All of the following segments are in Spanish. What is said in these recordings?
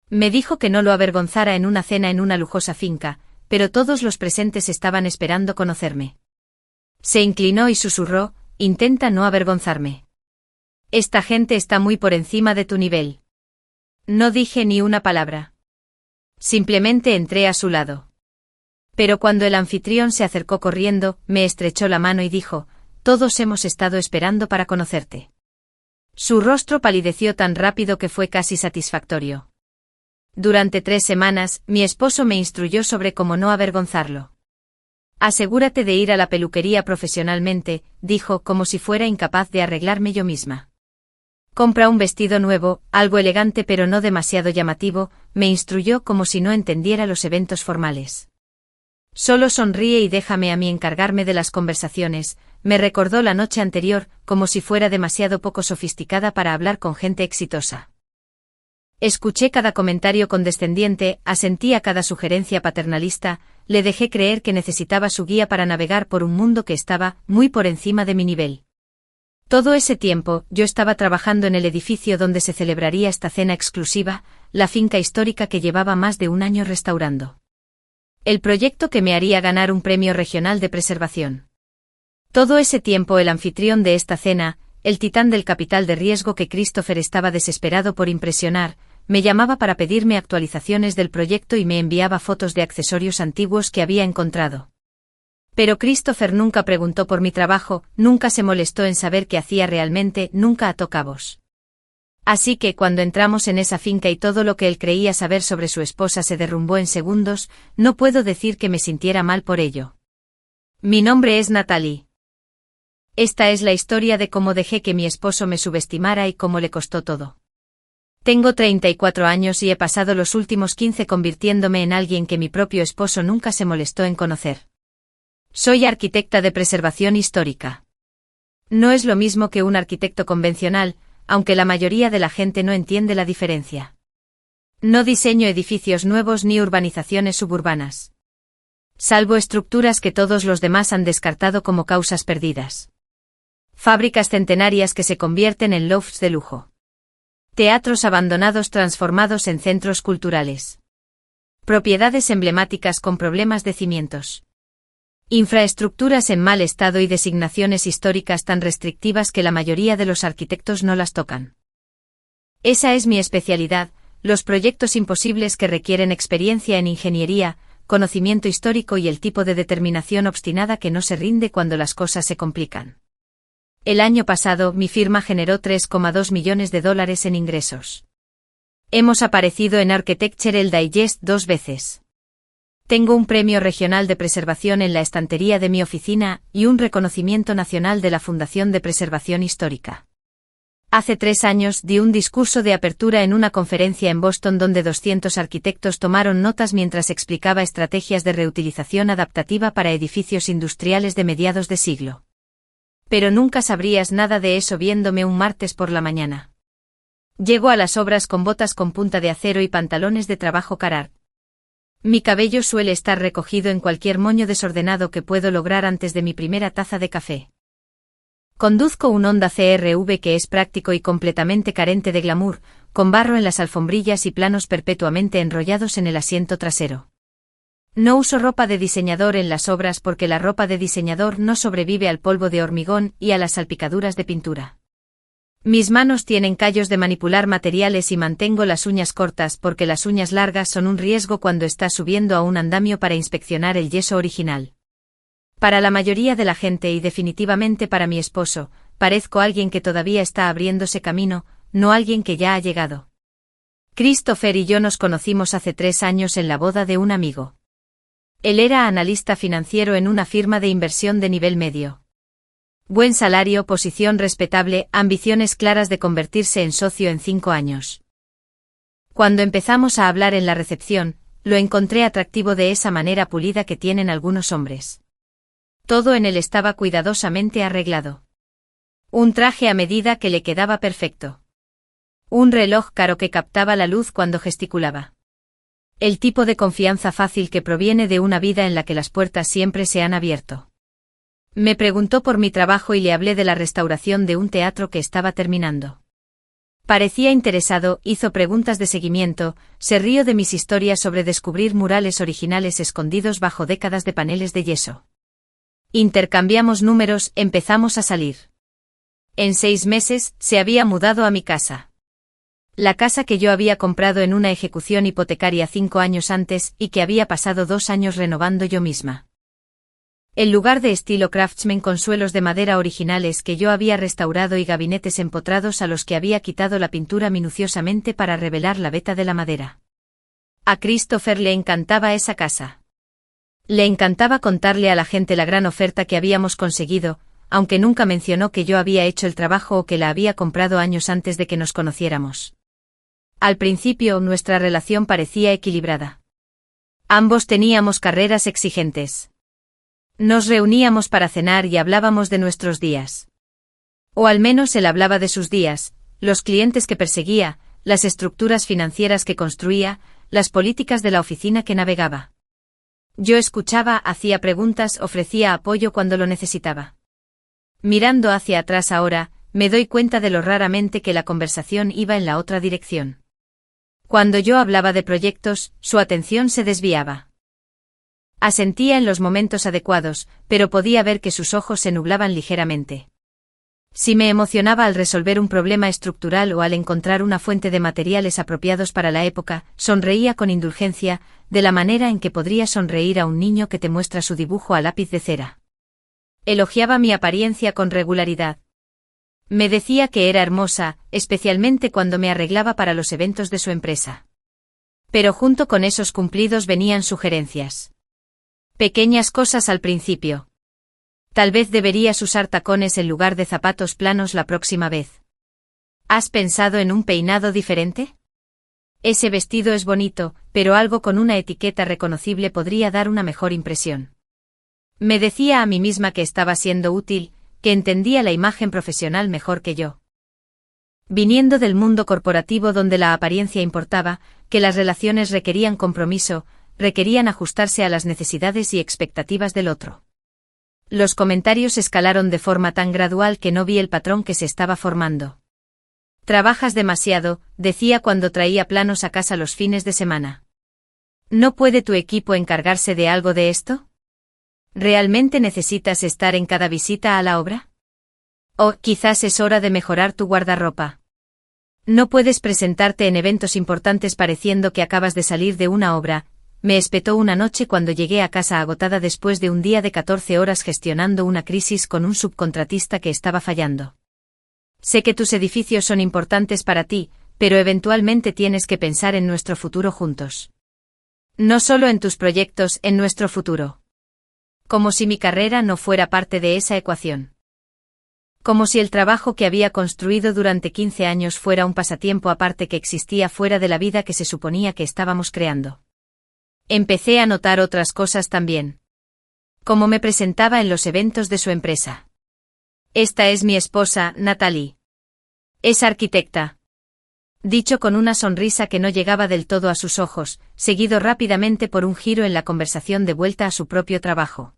Me dijo que no lo avergonzara en una cena en una lujosa finca, pero todos los presentes estaban esperando conocerme. Se inclinó y susurró: intenta no avergonzarme. Esta gente está muy por encima de tu nivel. No dije ni una palabra. Simplemente entré a su lado. Pero cuando el anfitrión se acercó corriendo, me estrechó la mano y dijo: todos hemos estado esperando para conocerte. Su rostro palideció tan rápido que fue casi satisfactorio. Durante 3 semanas, mi esposo me instruyó sobre cómo no avergonzarlo. Asegúrate de ir a la peluquería profesionalmente, dijo, como si fuera incapaz de arreglarme yo misma. Compra un vestido nuevo, algo elegante pero no demasiado llamativo, me instruyó como si no entendiera los eventos formales. Solo sonríe y déjame a mí encargarme de las conversaciones, me recordó la noche anterior, como si fuera demasiado poco sofisticada para hablar con gente exitosa. Escuché cada comentario condescendiente, asentí a cada sugerencia paternalista, le dejé creer que necesitaba su guía para navegar por un mundo que estaba muy por encima de mi nivel. Todo ese tiempo, yo estaba trabajando en el edificio donde se celebraría esta cena exclusiva, la finca histórica que llevaba más de un año restaurando. El proyecto que me haría ganar un premio regional de preservación. Todo ese tiempo el anfitrión de esta cena, el titán del capital de riesgo que Christopher estaba desesperado por impresionar, me llamaba para pedirme actualizaciones del proyecto y me enviaba fotos de accesorios antiguos que había encontrado. Pero Christopher nunca preguntó por mi trabajo, nunca se molestó en saber qué hacía realmente, nunca ató cabos. Así que cuando entramos en esa finca y todo lo que él creía saber sobre su esposa se derrumbó en segundos, no puedo decir que me sintiera mal por ello. Mi nombre es Natalie. Esta es la historia de cómo dejé que mi esposo me subestimara y cómo le costó todo. Tengo 34 años y he pasado los últimos 15 convirtiéndome en alguien que mi propio esposo nunca se molestó en conocer. Soy arquitecta de preservación histórica. No es lo mismo que un arquitecto convencional, aunque la mayoría de la gente no entiende la diferencia. No diseño edificios nuevos ni urbanizaciones suburbanas. Salvo estructuras que todos los demás han descartado como causas perdidas. Fábricas centenarias que se convierten en lofts de lujo. Teatros abandonados transformados en centros culturales. Propiedades emblemáticas con problemas de cimientos. Infraestructuras en mal estado y designaciones históricas tan restrictivas que la mayoría de los arquitectos no las tocan. Esa es mi especialidad, los proyectos imposibles que requieren experiencia en ingeniería, conocimiento histórico y el tipo de determinación obstinada que no se rinde cuando las cosas se complican. El año pasado, mi firma generó $3,2 millones en ingresos. Hemos aparecido en Architectural Digest 2 veces. Tengo un premio regional de preservación en la estantería de mi oficina y un reconocimiento nacional de la Fundación de Preservación Histórica. Hace 3 años di un discurso de apertura en una conferencia en Boston donde 200 arquitectos tomaron notas mientras explicaba estrategias de reutilización adaptativa para edificios industriales de mediados de siglo. Pero nunca sabrías nada de eso viéndome un martes por la mañana. Llego a las obras con botas con punta de acero y pantalones de trabajo Carhartt. Mi cabello suele estar recogido en cualquier moño desordenado que puedo lograr antes de mi primera taza de café. Conduzco un Honda CR-V que es práctico y completamente carente de glamour, con barro en las alfombrillas y planos perpetuamente enrollados en el asiento trasero. No uso ropa de diseñador en las obras porque la ropa de diseñador no sobrevive al polvo de hormigón y a las salpicaduras de pintura. Mis manos tienen callos de manipular materiales y mantengo las uñas cortas porque las uñas largas son un riesgo cuando estás subiendo a un andamio para inspeccionar el yeso original. Para la mayoría de la gente y definitivamente para mi esposo, parezco alguien que todavía está abriéndose camino, no alguien que ya ha llegado. Christopher y yo nos conocimos hace 3 años en la boda de un amigo. Él era analista financiero en una firma de inversión de nivel medio. Buen salario, posición respetable, ambiciones claras de convertirse en socio en 5 años. Cuando empezamos a hablar en la recepción, lo encontré atractivo de esa manera pulida que tienen algunos hombres. Todo en él estaba cuidadosamente arreglado. Un traje a medida que le quedaba perfecto. Un reloj caro que captaba la luz cuando gesticulaba. El tipo de confianza fácil que proviene de una vida en la que las puertas siempre se han abierto. Me preguntó por mi trabajo y le hablé de la restauración de un teatro que estaba terminando. Parecía interesado, hizo preguntas de seguimiento, se rió de mis historias sobre descubrir murales originales escondidos bajo décadas de paneles de yeso. Intercambiamos números, empezamos a salir. En 6 meses, se había mudado a mi casa. La casa que yo había comprado en una ejecución hipotecaria 5 años antes y que había pasado 2 años renovando yo misma. El lugar de estilo craftsman con suelos de madera originales que yo había restaurado y gabinetes empotrados a los que había quitado la pintura minuciosamente para revelar la veta de la madera. A Christopher le encantaba esa casa. Le encantaba contarle a la gente la gran oferta que habíamos conseguido, aunque nunca mencionó que yo había hecho el trabajo o que la había comprado años antes de que nos conociéramos. Al principio, nuestra relación parecía equilibrada. Ambos teníamos carreras exigentes. Nos reuníamos para cenar y hablábamos de nuestros días. O al menos él hablaba de sus días, los clientes que perseguía, las estructuras financieras que construía, las políticas de la oficina que navegaba. Yo escuchaba, hacía preguntas, ofrecía apoyo cuando lo necesitaba. Mirando hacia atrás ahora, me doy cuenta de lo raramente que la conversación iba en la otra dirección. Cuando yo hablaba de proyectos, su atención se desviaba. Asentía en los momentos adecuados, pero podía ver que sus ojos se nublaban ligeramente. Si me emocionaba al resolver un problema estructural o al encontrar una fuente de materiales apropiados para la época, sonreía con indulgencia, de la manera en que podría sonreír a un niño que te muestra su dibujo a lápiz de cera. Elogiaba mi apariencia con regularidad. Me decía que era hermosa, especialmente cuando me arreglaba para los eventos de su empresa. Pero junto con esos cumplidos venían sugerencias. Pequeñas cosas al principio. Tal vez deberías usar tacones en lugar de zapatos planos la próxima vez. ¿Has pensado en un peinado diferente? Ese vestido es bonito, pero algo con una etiqueta reconocible podría dar una mejor impresión. Me decía a mí misma que estaba siendo útil, que entendía la imagen profesional mejor que yo. Viniendo del mundo corporativo donde la apariencia importaba, que las relaciones requerían compromiso, requerían ajustarse a las necesidades y expectativas del otro. Los comentarios escalaron de forma tan gradual que no vi el patrón que se estaba formando. Trabajas demasiado, decía cuando traía planos a casa los fines de semana. ¿No puede tu equipo encargarse de algo de esto? ¿Realmente necesitas estar en cada visita a la obra? O quizás es hora de mejorar tu guardarropa. No puedes presentarte en eventos importantes pareciendo que acabas de salir de una obra, me espetó una noche cuando llegué a casa agotada después de un día de 14 horas gestionando una crisis con un subcontratista que estaba fallando. Sé que tus edificios son importantes para ti, pero eventualmente tienes que pensar en nuestro futuro juntos. No solo en tus proyectos, en nuestro futuro. Como si mi carrera no fuera parte de esa ecuación. Como si el trabajo que había construido durante 15 años fuera un pasatiempo aparte que existía fuera de la vida que se suponía que estábamos creando. Empecé a notar otras cosas también. Cómo me presentaba en los eventos de su empresa. Esta es mi esposa, Natalie. Es arquitecta. Dicho con una sonrisa que no llegaba del todo a sus ojos, seguido rápidamente por un giro en la conversación de vuelta a su propio trabajo.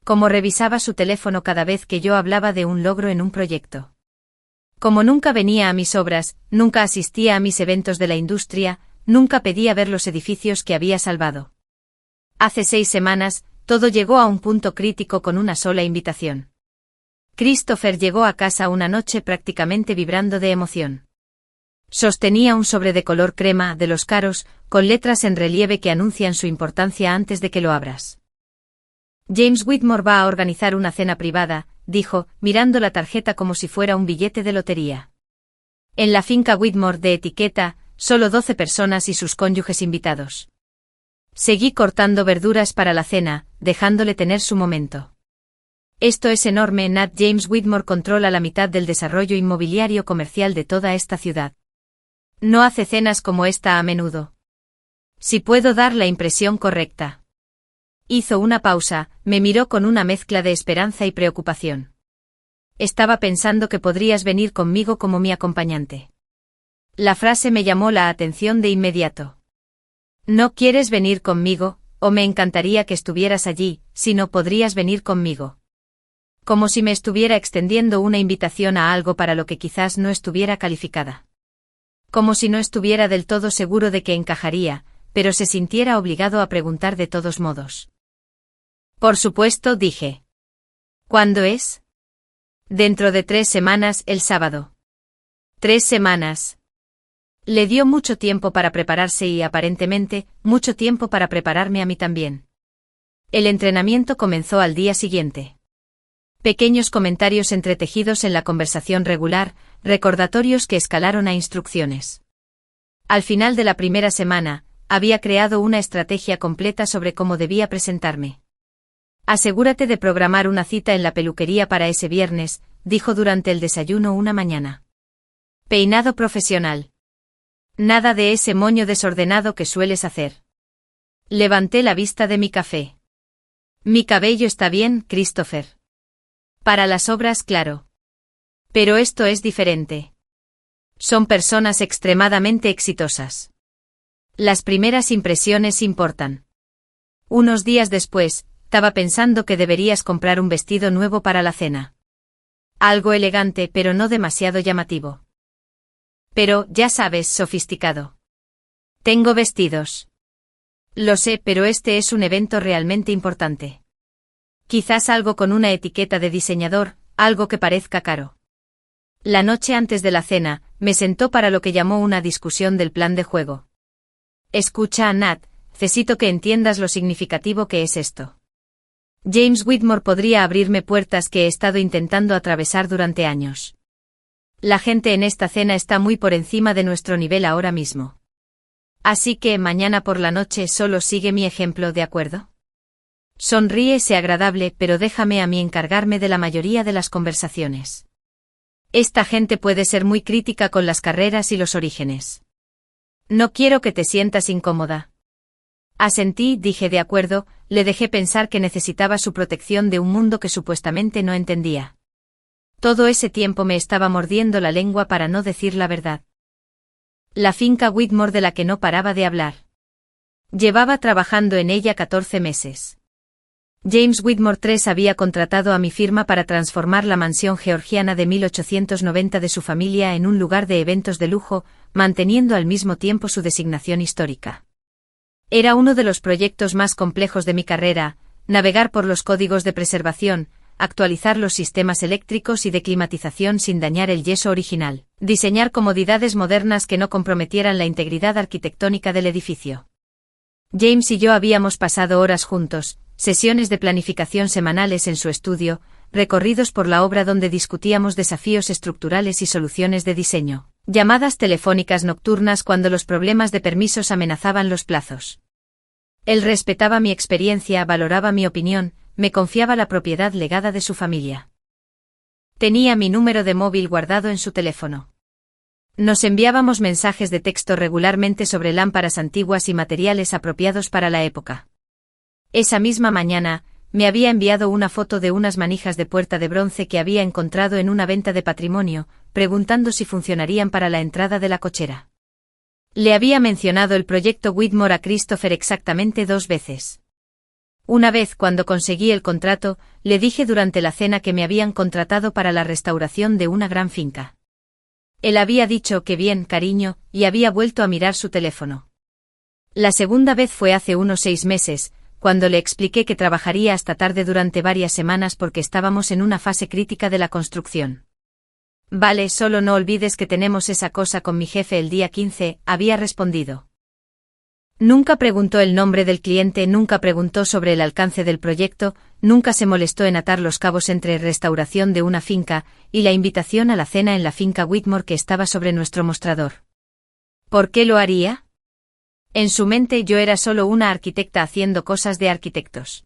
Como revisaba su teléfono cada vez que yo hablaba de un logro en un proyecto. Como nunca venía a mis obras, nunca asistía a mis eventos de la industria, nunca pedía ver los edificios que había salvado. Hace 6 semanas, todo llegó a un punto crítico con una sola invitación. Christopher llegó a casa una noche prácticamente vibrando de emoción. Sostenía un sobre de color crema, de los caros, con letras en relieve que anuncian su importancia antes de que lo abras. James Whitmore va a organizar una cena privada, dijo, mirando la tarjeta como si fuera un billete de lotería. En la finca Whitmore de etiqueta, solo 12 personas y sus cónyuges invitados. Seguí cortando verduras para la cena, dejándole tener su momento. Esto es enorme. Nat James Whitmore controla la mitad del desarrollo inmobiliario comercial de toda esta ciudad. No hace cenas como esta a menudo. Si puedo dar la impresión correcta. Hizo una pausa, me miró con una mezcla de esperanza y preocupación. Estaba pensando que podrías venir conmigo como mi acompañante. La frase me llamó la atención de inmediato. ¿No quieres venir conmigo, o me encantaría que estuvieras allí, si no podrías venir conmigo? Como si me estuviera extendiendo una invitación a algo para lo que quizás no estuviera calificada. Como si no estuviera del todo seguro de que encajaría, pero se sintiera obligado a preguntar de todos modos. Por supuesto, dije. ¿Cuándo es? Dentro de 3 semanas, el sábado. 3 semanas. Le dio mucho tiempo para prepararse y, aparentemente, mucho tiempo para prepararme a mí también. El entrenamiento comenzó al día siguiente. Pequeños comentarios entretejidos en la conversación regular, recordatorios que escalaron a instrucciones. Al final de la primera semana, había creado una estrategia completa sobre cómo debía presentarme. Asegúrate de programar una cita en la peluquería para ese viernes, dijo durante el desayuno una mañana. Peinado profesional. Nada de ese moño desordenado que sueles hacer. Levanté la vista de mi café. Mi cabello está bien, Christopher. Para las obras, claro. Pero esto es diferente. Son personas extremadamente exitosas. Las primeras impresiones importan. Unos días después, estaba pensando que deberías comprar un vestido nuevo para la cena. Algo elegante pero no demasiado llamativo. Pero, ya sabes, sofisticado. Tengo vestidos. Lo sé, pero este es un evento realmente importante. Quizás algo con una etiqueta de diseñador, algo que parezca caro. La noche antes de la cena, me sentó para lo que llamó una discusión del plan de juego. Escucha, Nat, necesito que entiendas lo significativo que es esto. James Whitmore podría abrirme puertas que he estado intentando atravesar durante años. La gente en esta cena está muy por encima de nuestro nivel ahora mismo. Así que mañana por la noche solo sigue mi ejemplo, ¿de acuerdo? Sonríe, sé agradable, pero déjame a mí encargarme de la mayoría de las conversaciones. Esta gente puede ser muy crítica con las carreras y los orígenes. No quiero que te sientas incómoda. Asentí, dije de acuerdo, le dejé pensar que necesitaba su protección de un mundo que supuestamente no entendía. Todo ese tiempo me estaba mordiendo la lengua para no decir la verdad. La finca Whitmore de la que no paraba de hablar. Llevaba trabajando en ella 14 meses. James Whitmore III había contratado a mi firma para transformar la mansión georgiana de 1890 de su familia en un lugar de eventos de lujo, manteniendo al mismo tiempo su designación histórica. Era uno de los proyectos más complejos de mi carrera, navegar por los códigos de preservación, actualizar los sistemas eléctricos y de climatización sin dañar el yeso original, diseñar comodidades modernas que no comprometieran la integridad arquitectónica del edificio. James y yo habíamos pasado horas juntos, sesiones de planificación semanales en su estudio, recorridos por la obra donde discutíamos desafíos estructurales y soluciones de diseño, llamadas telefónicas nocturnas cuando los problemas de permisos amenazaban los plazos. Él respetaba mi experiencia, valoraba mi opinión, me confiaba la propiedad legada de su familia. Tenía mi número de móvil guardado en su teléfono. Nos enviábamos mensajes de texto regularmente sobre lámparas antiguas y materiales apropiados para la época. Esa misma mañana, me había enviado una foto de unas manijas de puerta de bronce que había encontrado en una venta de patrimonio, preguntando si funcionarían para la entrada de la cochera. Le había mencionado el proyecto Whitmore a Christopher exactamente 2 veces. Una vez, cuando conseguí el contrato, le dije durante la cena que me habían contratado para la restauración de una gran finca. Él había dicho que bien, cariño, y había vuelto a mirar su teléfono. La segunda vez fue hace unos 6 meses, cuando le expliqué que trabajaría hasta tarde durante varias semanas porque estábamos en una fase crítica de la construcción. Vale, solo no olvides que tenemos esa cosa con mi jefe el día 15, había respondido. Nunca preguntó el nombre del cliente, nunca preguntó sobre el alcance del proyecto, nunca se molestó en atar los cabos entre restauración de una finca y la invitación a la cena en la finca Whitmore que estaba sobre nuestro mostrador. ¿Por qué lo haría? En su mente yo era solo una arquitecta haciendo cosas de arquitectos.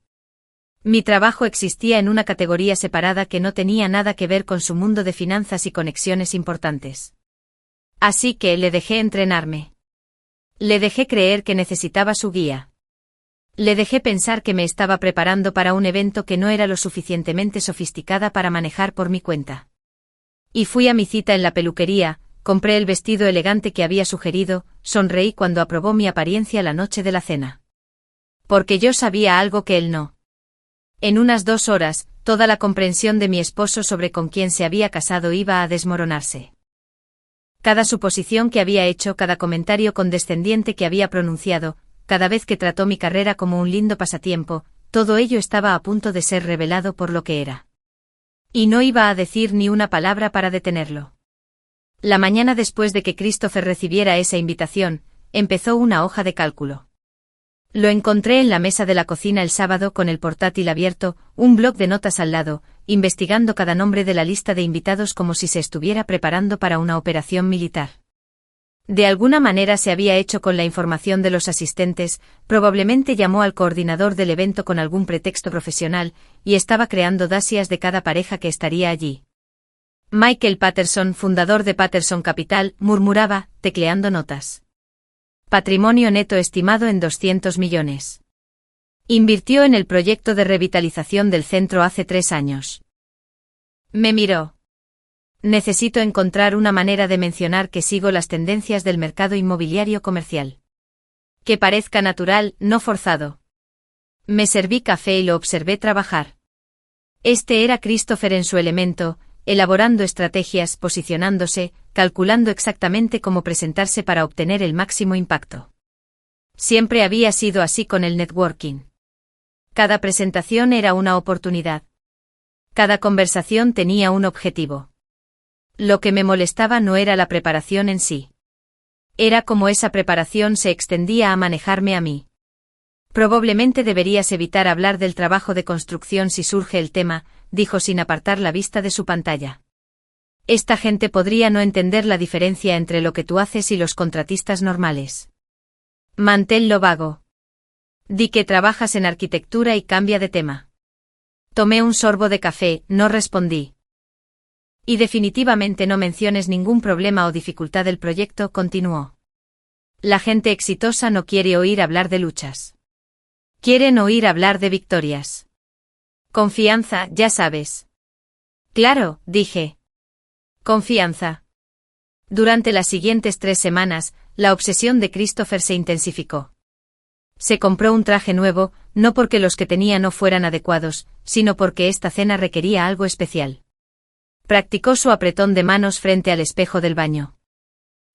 Mi trabajo existía en una categoría separada que no tenía nada que ver con su mundo de finanzas y conexiones importantes. Así que le dejé entrenarme. Le dejé creer que necesitaba su guía. Le dejé pensar que me estaba preparando para un evento que no era lo suficientemente sofisticada para manejar por mi cuenta. Y fui a mi cita en la peluquería, compré el vestido elegante que había sugerido, sonreí cuando aprobó mi apariencia la noche de la cena. Porque yo sabía algo que él no. En unas 2 horas, toda la comprensión de mi esposo sobre con quién se había casado iba a desmoronarse. Cada suposición que había hecho, cada comentario condescendiente que había pronunciado, cada vez que trató mi carrera como un lindo pasatiempo, todo ello estaba a punto de ser revelado por lo que era. Y no iba a decir ni una palabra para detenerlo. La mañana después de que Christopher recibiera esa invitación, empezó una hoja de cálculo. Lo encontré en la mesa de la cocina el sábado con el portátil abierto, un bloc de notas al lado, investigando cada nombre de la lista de invitados como si se estuviera preparando para una operación militar. De alguna manera se había hecho con la información de los asistentes, probablemente llamó al coordinador del evento con algún pretexto profesional, y estaba creando dasias de cada pareja que estaría allí. Michael Patterson, fundador de Patterson Capital, murmuraba, tecleando notas. Patrimonio neto estimado en 200 millones. Invirtió en el proyecto de revitalización del centro hace 3 años. Me miró. Necesito encontrar una manera de mencionar que sigo las tendencias del mercado inmobiliario comercial. Que parezca natural, no forzado. Me serví café y lo observé trabajar. Este era Christopher en su elemento, elaborando estrategias, posicionándose, calculando exactamente cómo presentarse para obtener el máximo impacto. Siempre había sido así con el networking. Cada presentación era una oportunidad. Cada conversación tenía un objetivo. Lo que me molestaba no era la preparación en sí. Era como esa preparación se extendía a manejarme a mí. Probablemente deberías evitar hablar del trabajo de construcción si surge el tema, dijo sin apartar la vista de su pantalla. Esta gente podría no entender la diferencia entre lo que tú haces y los contratistas normales. Manténlo vago. Di que trabajas en arquitectura y cambia de tema. Tomé un sorbo de café, no respondí. Y definitivamente no menciones ningún problema o dificultad del proyecto, continuó. La gente exitosa no quiere oír hablar de luchas. Quieren oír hablar de victorias. Confianza, ya sabes. Claro, dije. Confianza. Durante las siguientes 3 semanas, la obsesión de Christopher se intensificó. Se compró un traje nuevo, no porque los que tenía no fueran adecuados, sino porque esta cena requería algo especial. Practicó su apretón de manos frente al espejo del baño.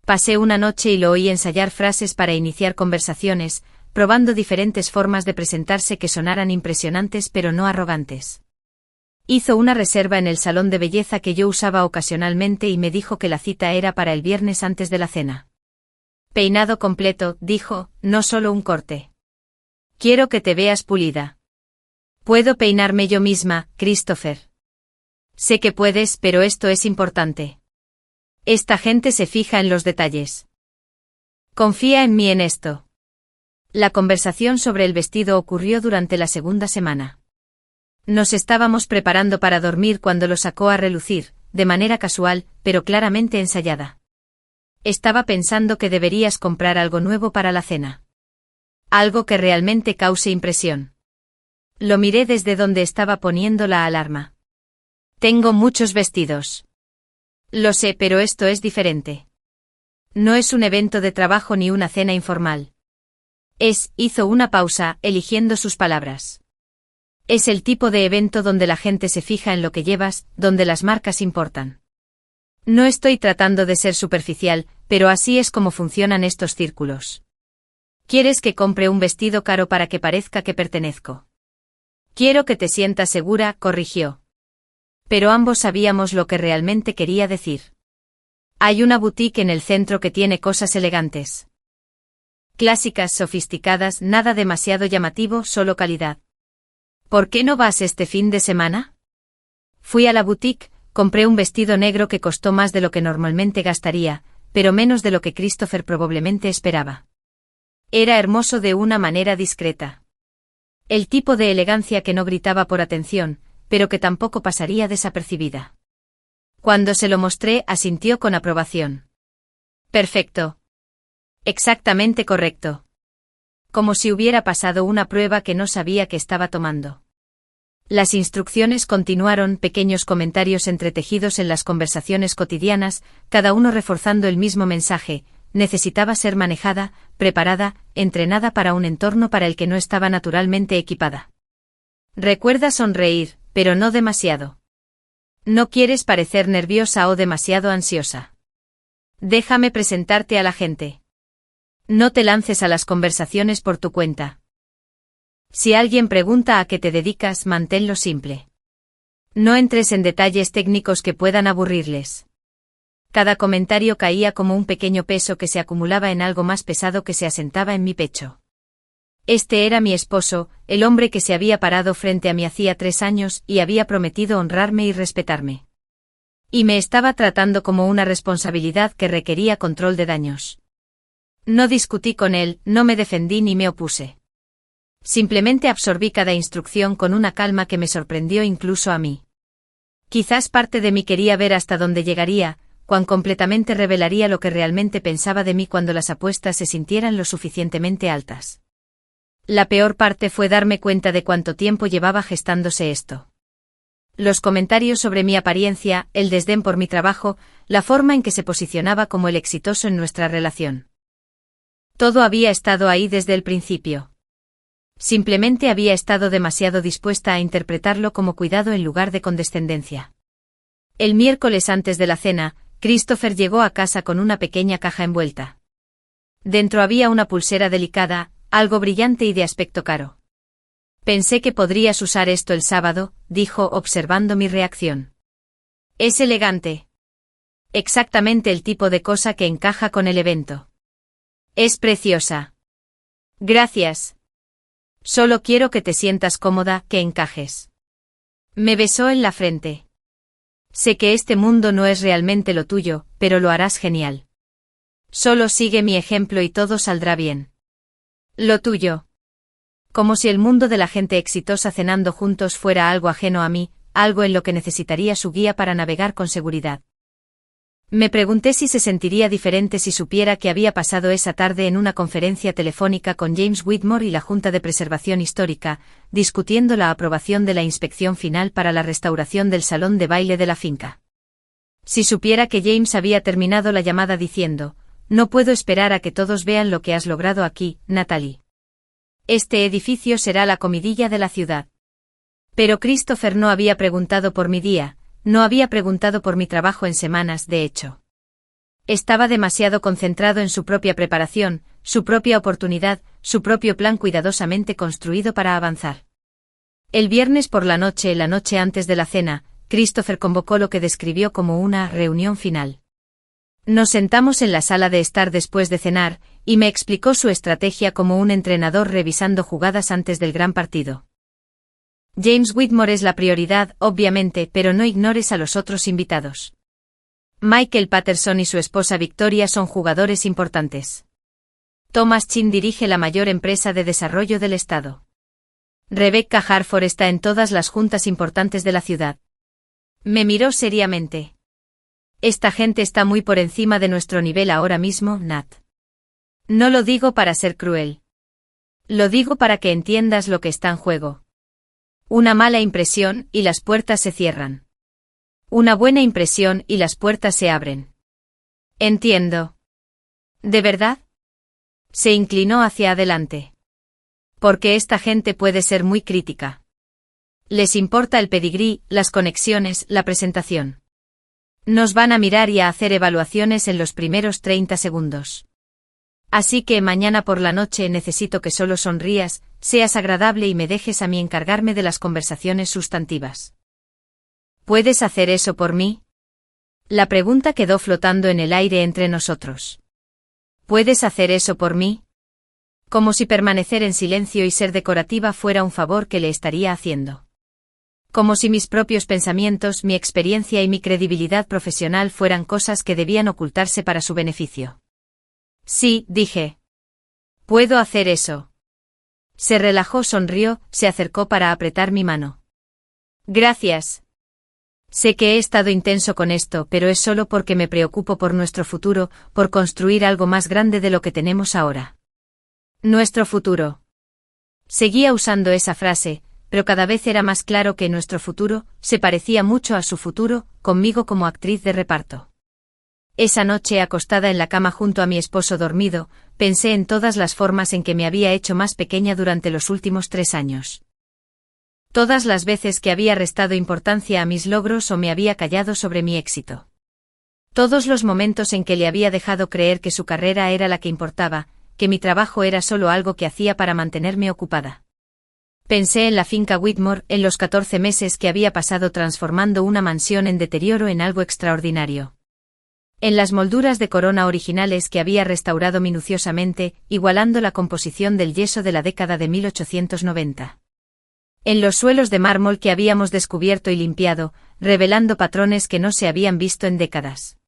Pasé una noche y lo oí ensayar frases para iniciar conversaciones, probando diferentes formas de presentarse que sonaran impresionantes pero no arrogantes. Hizo una reserva en el salón de belleza que yo usaba ocasionalmente y me dijo que la cita era para el viernes antes de la cena. Peinado completo, dijo, no solo un corte. Quiero que te veas pulida. Puedo peinarme yo misma, Christopher. Sé que puedes, pero esto es importante. Esta gente se fija en los detalles. Confía en mí en esto. La conversación sobre el vestido ocurrió durante la segunda semana. Nos estábamos preparando para dormir cuando lo sacó a relucir, de manera casual, pero claramente ensayada. Estaba pensando que deberías comprar algo nuevo para la cena. Algo que realmente cause impresión. Lo miré desde donde estaba poniendo la alarma. Tengo muchos vestidos. Lo sé, pero esto es diferente. No es un evento de trabajo ni una cena informal. Hizo una pausa, eligiendo sus palabras. Es el tipo de evento donde la gente se fija en lo que llevas, donde las marcas importan. No estoy tratando de ser superficial, pero así es como funcionan estos círculos. ¿Quieres que compre un vestido caro para que parezca que pertenezco? Quiero que te sientas segura, corrigió. Pero ambos sabíamos lo que realmente quería decir. Hay una boutique en el centro que tiene cosas elegantes. Clásicas, sofisticadas, nada demasiado llamativo, solo calidad. ¿Por qué no vas este fin de semana? Fui a la boutique, compré un vestido negro que costó más de lo que normalmente gastaría, pero menos de lo que Christopher probablemente esperaba. Era hermoso de una manera discreta. El tipo de elegancia que no gritaba por atención, pero que tampoco pasaría desapercibida. Cuando se lo mostré, asintió con aprobación. Perfecto. Exactamente correcto. Como si hubiera pasado una prueba que no sabía que estaba tomando. Las instrucciones continuaron, pequeños comentarios entretejidos en las conversaciones cotidianas, cada uno reforzando el mismo mensaje: necesitaba ser manejada, preparada, entrenada para un entorno para el que no estaba naturalmente equipada. Recuerda sonreír, pero no demasiado. No quieres parecer nerviosa o demasiado ansiosa. Déjame presentarte a la gente. No te lances a las conversaciones por tu cuenta. Si alguien pregunta a qué te dedicas, manténlo simple. No entres en detalles técnicos que puedan aburrirles. Cada comentario caía como un pequeño peso que se acumulaba en algo más pesado que se asentaba en mi pecho. Este era mi esposo, el hombre que se había parado frente a mí hacía 3 años y había prometido honrarme y respetarme. Y me estaba tratando como una responsabilidad que requería control de daños. No discutí con él, no me defendí ni me opuse. Simplemente absorbí cada instrucción con una calma que me sorprendió incluso a mí. Quizás parte de mí quería ver hasta dónde llegaría, cuán completamente revelaría lo que realmente pensaba de mí cuando las apuestas se sintieran lo suficientemente altas. La peor parte fue darme cuenta de cuánto tiempo llevaba gestándose esto. Los comentarios sobre mi apariencia, el desdén por mi trabajo, la forma en que se posicionaba como el exitoso en nuestra relación. Todo había estado ahí desde el principio. Simplemente había estado demasiado dispuesta a interpretarlo como cuidado en lugar de condescendencia. El miércoles antes de la cena, Christopher llegó a casa con una pequeña caja envuelta. Dentro había una pulsera delicada, algo brillante y de aspecto caro. Pensé que podrías usar esto el sábado, dijo observando mi reacción. Es elegante. Exactamente el tipo de cosa que encaja con el evento. Es preciosa. Gracias. Solo quiero que te sientas cómoda, que encajes. Me besó en la frente. Sé que este mundo no es realmente lo tuyo, pero lo harás genial. Solo sigue mi ejemplo y todo saldrá bien. Lo tuyo. Como si el mundo de la gente exitosa cenando juntos fuera algo ajeno a mí, algo en lo que necesitaría su guía para navegar con seguridad. Me pregunté si se sentiría diferente si supiera que había pasado esa tarde en una conferencia telefónica con James Whitmore y la Junta de Preservación Histórica, discutiendo la aprobación de la inspección final para la restauración del salón de baile de la finca. Si supiera que James había terminado la llamada diciendo, «No puedo esperar a que todos vean lo que has logrado aquí, Natalie. Este edificio será la comidilla de la ciudad». Pero Christopher no había preguntado por mi día. No había preguntado por mi trabajo en semanas, de hecho. Estaba demasiado concentrado en su propia preparación, su propia oportunidad, su propio plan cuidadosamente construido para avanzar. El viernes por la noche antes de la cena, Christopher convocó lo que describió como una reunión final. Nos sentamos en la sala de estar después de cenar, y me explicó su estrategia como un entrenador revisando jugadas antes del gran partido. James Whitmore es la prioridad, obviamente, pero no ignores a los otros invitados. Michael Patterson y su esposa Victoria son jugadores importantes. Thomas Chin dirige la mayor empresa de desarrollo del estado. Rebecca Harford está en todas las juntas importantes de la ciudad. Me miró seriamente. Esta gente está muy por encima de nuestro nivel ahora mismo, Nat. No lo digo para ser cruel. Lo digo para que entiendas lo que está en juego. Una mala impresión y las puertas se cierran. Una buena impresión y las puertas se abren. Entiendo. ¿De verdad? Se inclinó hacia adelante. Porque esta gente puede ser muy crítica. Les importa el pedigrí, las conexiones, la presentación. Nos van a mirar y a hacer evaluaciones en los primeros 30 segundos. Así que mañana por la noche necesito que solo sonrías, seas agradable y me dejes a mí encargarme de las conversaciones sustantivas. ¿Puedes hacer eso por mí? La pregunta quedó flotando en el aire entre nosotros. ¿Puedes hacer eso por mí? Como si permanecer en silencio y ser decorativa fuera un favor que le estaría haciendo. Como si mis propios pensamientos, mi experiencia y mi credibilidad profesional fueran cosas que debían ocultarse para su beneficio. Sí, dije. Puedo hacer eso. Se relajó, sonrió, se acercó para apretar mi mano. Gracias. Sé que he estado intenso con esto, pero es solo porque me preocupo por nuestro futuro, por construir algo más grande de lo que tenemos ahora. Nuestro futuro. Seguía usando esa frase, pero cada vez era más claro que nuestro futuro se parecía mucho a su futuro, conmigo como actriz de reparto. Esa noche acostada en la cama junto a mi esposo dormido, pensé en todas las formas en que me había hecho más pequeña durante los últimos 3 años. Todas las veces que había restado importancia a mis logros o me había callado sobre mi éxito. Todos los momentos en que le había dejado creer que su carrera era la que importaba, que mi trabajo era solo algo que hacía para mantenerme ocupada. Pensé en la finca Whitmore, en los 14 meses que había pasado transformando una mansión en deterioro en algo extraordinario. En las molduras de corona originales que había restaurado minuciosamente, igualando la composición del yeso de la década de 1890. En los suelos de mármol que habíamos descubierto y limpiado, revelando patrones que no se habían visto en décadas.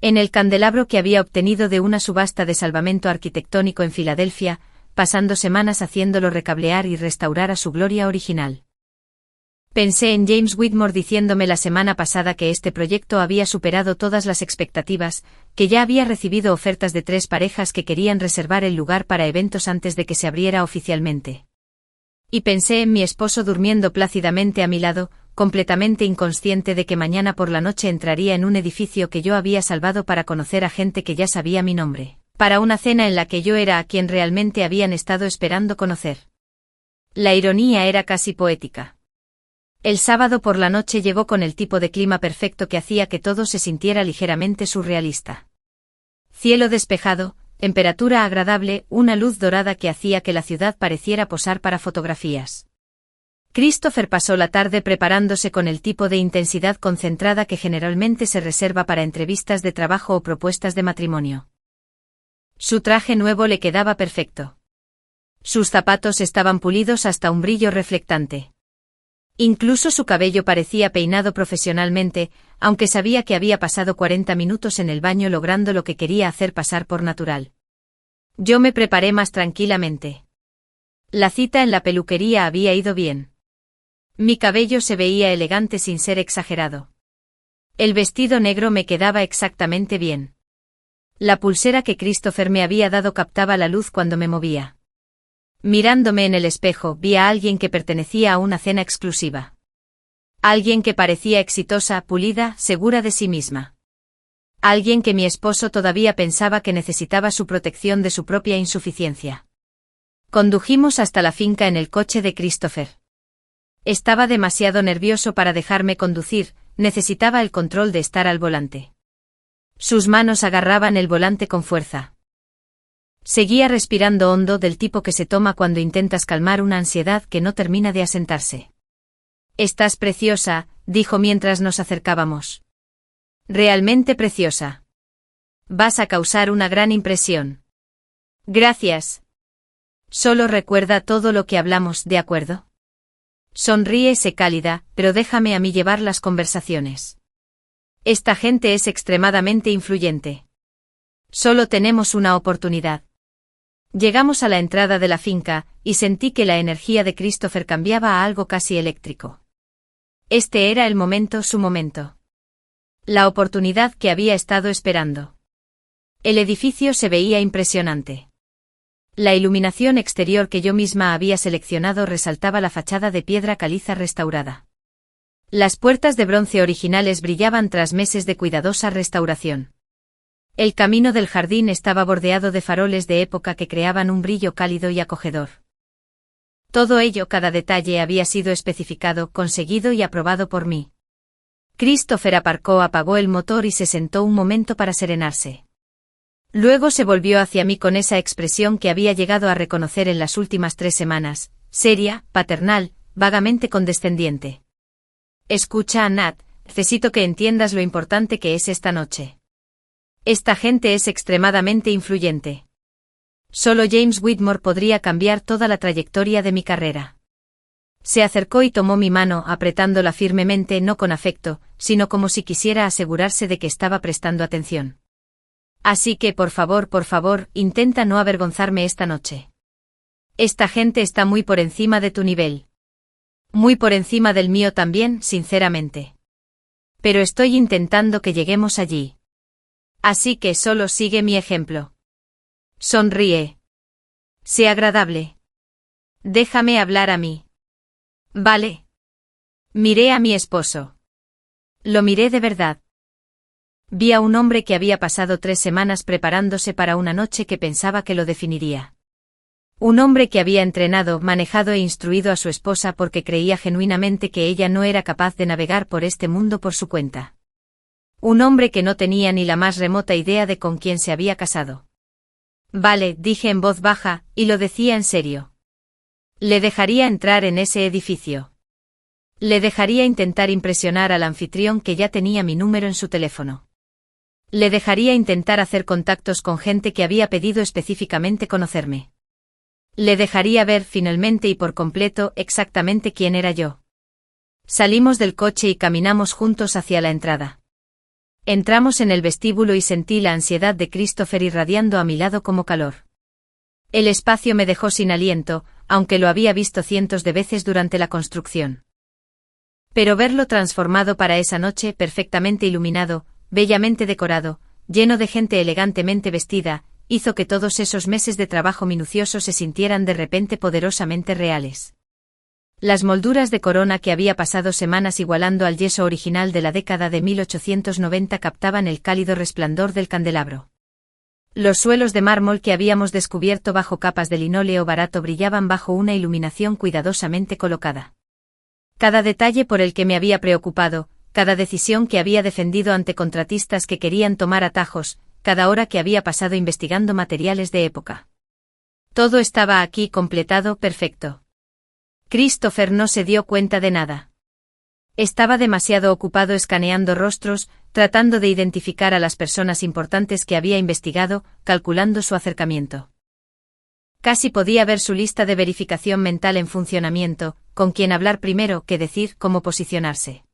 En el candelabro que había obtenido de una subasta de salvamento arquitectónico en Filadelfia, pasando semanas haciéndolo recablear y restaurar a su gloria original. Pensé en James Whitmore diciéndome la semana pasada que este proyecto había superado todas las expectativas, que ya había recibido ofertas de 3 parejas que querían reservar el lugar para eventos antes de que se abriera oficialmente. Y pensé en mi esposo durmiendo plácidamente a mi lado, completamente inconsciente de que mañana por la noche entraría en un edificio que yo había salvado para conocer a gente que ya sabía mi nombre, para una cena en la que yo era a quien realmente habían estado esperando conocer. La ironía era casi poética. El sábado por la noche llegó con el tipo de clima perfecto que hacía que todo se sintiera ligeramente surrealista. Cielo despejado, temperatura agradable, una luz dorada que hacía que la ciudad pareciera posar para fotografías. Christopher pasó la tarde preparándose con el tipo de intensidad concentrada que generalmente se reserva para entrevistas de trabajo o propuestas de matrimonio. Su traje nuevo le quedaba perfecto. Sus zapatos estaban pulidos hasta un brillo reflectante. Incluso su cabello parecía peinado profesionalmente, aunque sabía que había pasado 40 minutos en el baño logrando lo que quería hacer pasar por natural. Yo me preparé más tranquilamente. La cita en la peluquería había ido bien. Mi cabello se veía elegante sin ser exagerado. El vestido negro me quedaba exactamente bien. La pulsera que Christopher me había dado captaba la luz cuando me movía. Mirándome en el espejo, vi a alguien que pertenecía a una cena exclusiva. Alguien que parecía exitosa, pulida, segura de sí misma. Alguien que mi esposo todavía pensaba que necesitaba su protección de su propia insuficiencia. Condujimos hasta la finca en el coche de Christopher. Estaba demasiado nervioso para dejarme conducir, necesitaba el control de estar al volante. Sus manos agarraban el volante con fuerza. Seguía respirando hondo del tipo que se toma cuando intentas calmar una ansiedad que no termina de asentarse. «Estás preciosa», dijo mientras nos acercábamos. «Realmente preciosa. Vas a causar una gran impresión». «Gracias. Solo recuerda todo lo que hablamos, ¿de acuerdo?» Sonríe, sé cálida, pero déjame a mí llevar las conversaciones. Esta gente es extremadamente influyente. Solo tenemos una oportunidad. Llegamos a la entrada de la finca, y sentí que la energía de Christopher cambiaba a algo casi eléctrico. Este era el momento, su momento. La oportunidad que había estado esperando. El edificio se veía impresionante. La iluminación exterior que yo misma había seleccionado resaltaba la fachada de piedra caliza restaurada. Las puertas de bronce originales brillaban tras meses de cuidadosa restauración. El camino del jardín estaba bordeado de faroles de época que creaban un brillo cálido y acogedor. Todo ello, cada detalle había sido especificado, conseguido y aprobado por mí. Christopher aparcó, apagó el motor y se sentó un momento para serenarse. Luego se volvió hacia mí con esa expresión que había llegado a reconocer en las últimas 3 semanas, seria, paternal, vagamente condescendiente. «Escucha, Nat, necesito que entiendas lo importante que es esta noche. Esta gente es extremadamente influyente. Solo James Whitmore podría cambiar toda la trayectoria de mi carrera». Se acercó y tomó mi mano, apretándola firmemente, no con afecto, sino como si quisiera asegurarse de que estaba prestando atención. «Así que, por favor, intenta no avergonzarme esta noche. Esta gente está muy por encima de tu nivel. Muy por encima del mío también, sinceramente. Pero estoy intentando que lleguemos allí. Así que solo sigue mi ejemplo. Sonríe. Sé agradable. Déjame hablar a mí. ¿Vale?» Miré a mi esposo. Lo miré de verdad. Vi a un hombre que había pasado 3 semanas preparándose para una noche que pensaba que lo definiría. Un hombre que había entrenado, manejado e instruido a su esposa porque creía genuinamente que ella no era capaz de navegar por este mundo por su cuenta. Un hombre que no tenía ni la más remota idea de con quién se había casado. Vale, dije en voz baja, y lo decía en serio. Le dejaría entrar en ese edificio. Le dejaría intentar impresionar al anfitrión que ya tenía mi número en su teléfono. Le dejaría intentar hacer contactos con gente que había pedido específicamente conocerme. Le dejaría ver finalmente y por completo exactamente quién era yo. Salimos del coche y caminamos juntos hacia la entrada. Entramos en el vestíbulo y sentí la ansiedad de Christopher irradiando a mi lado como calor. El espacio me dejó sin aliento, aunque lo había visto cientos de veces durante la construcción. Pero verlo transformado para esa noche, perfectamente iluminado, bellamente decorado, lleno de gente elegantemente vestida, hizo que todos esos meses de trabajo minucioso se sintieran de repente poderosamente reales. Las molduras de corona que había pasado semanas igualando al yeso original de la década de 1890 captaban el cálido resplandor del candelabro. Los suelos de mármol que habíamos descubierto bajo capas de linóleo barato brillaban bajo una iluminación cuidadosamente colocada. Cada detalle por el que me había preocupado, cada decisión que había defendido ante contratistas que querían tomar atajos, cada hora que había pasado investigando materiales de época. Todo estaba aquí completado, perfecto. Christopher no se dio cuenta de nada. Estaba demasiado ocupado escaneando rostros, tratando de identificar a las personas importantes que había investigado, calculando su acercamiento. Casi podía ver su lista de verificación mental en funcionamiento, con quién hablar primero, qué decir, cómo posicionarse.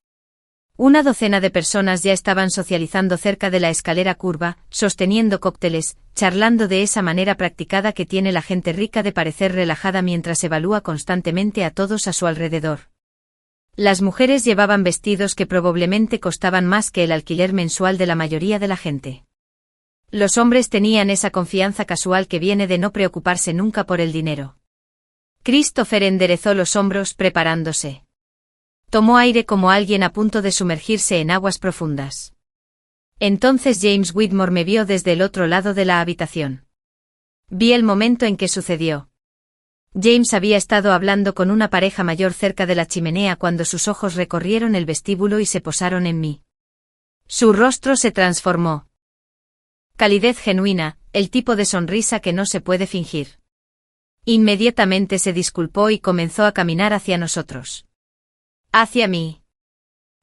Una docena de personas ya estaban socializando cerca de la escalera curva, sosteniendo cócteles, charlando de esa manera practicada que tiene la gente rica de parecer relajada mientras evalúa constantemente a todos a su alrededor. Las mujeres llevaban vestidos que probablemente costaban más que el alquiler mensual de la mayoría de la gente. Los hombres tenían esa confianza casual que viene de no preocuparse nunca por el dinero. Christopher enderezó los hombros preparándose. Tomó aire como alguien a punto de sumergirse en aguas profundas. Entonces James Whitmore me vio desde el otro lado de la habitación. Vi el momento en que sucedió. James había estado hablando con una pareja mayor cerca de la chimenea cuando sus ojos recorrieron el vestíbulo y se posaron en mí. Su rostro se transformó. Calidez genuina, el tipo de sonrisa que no se puede fingir. Inmediatamente se disculpó y comenzó a caminar hacia nosotros. Hacia mí.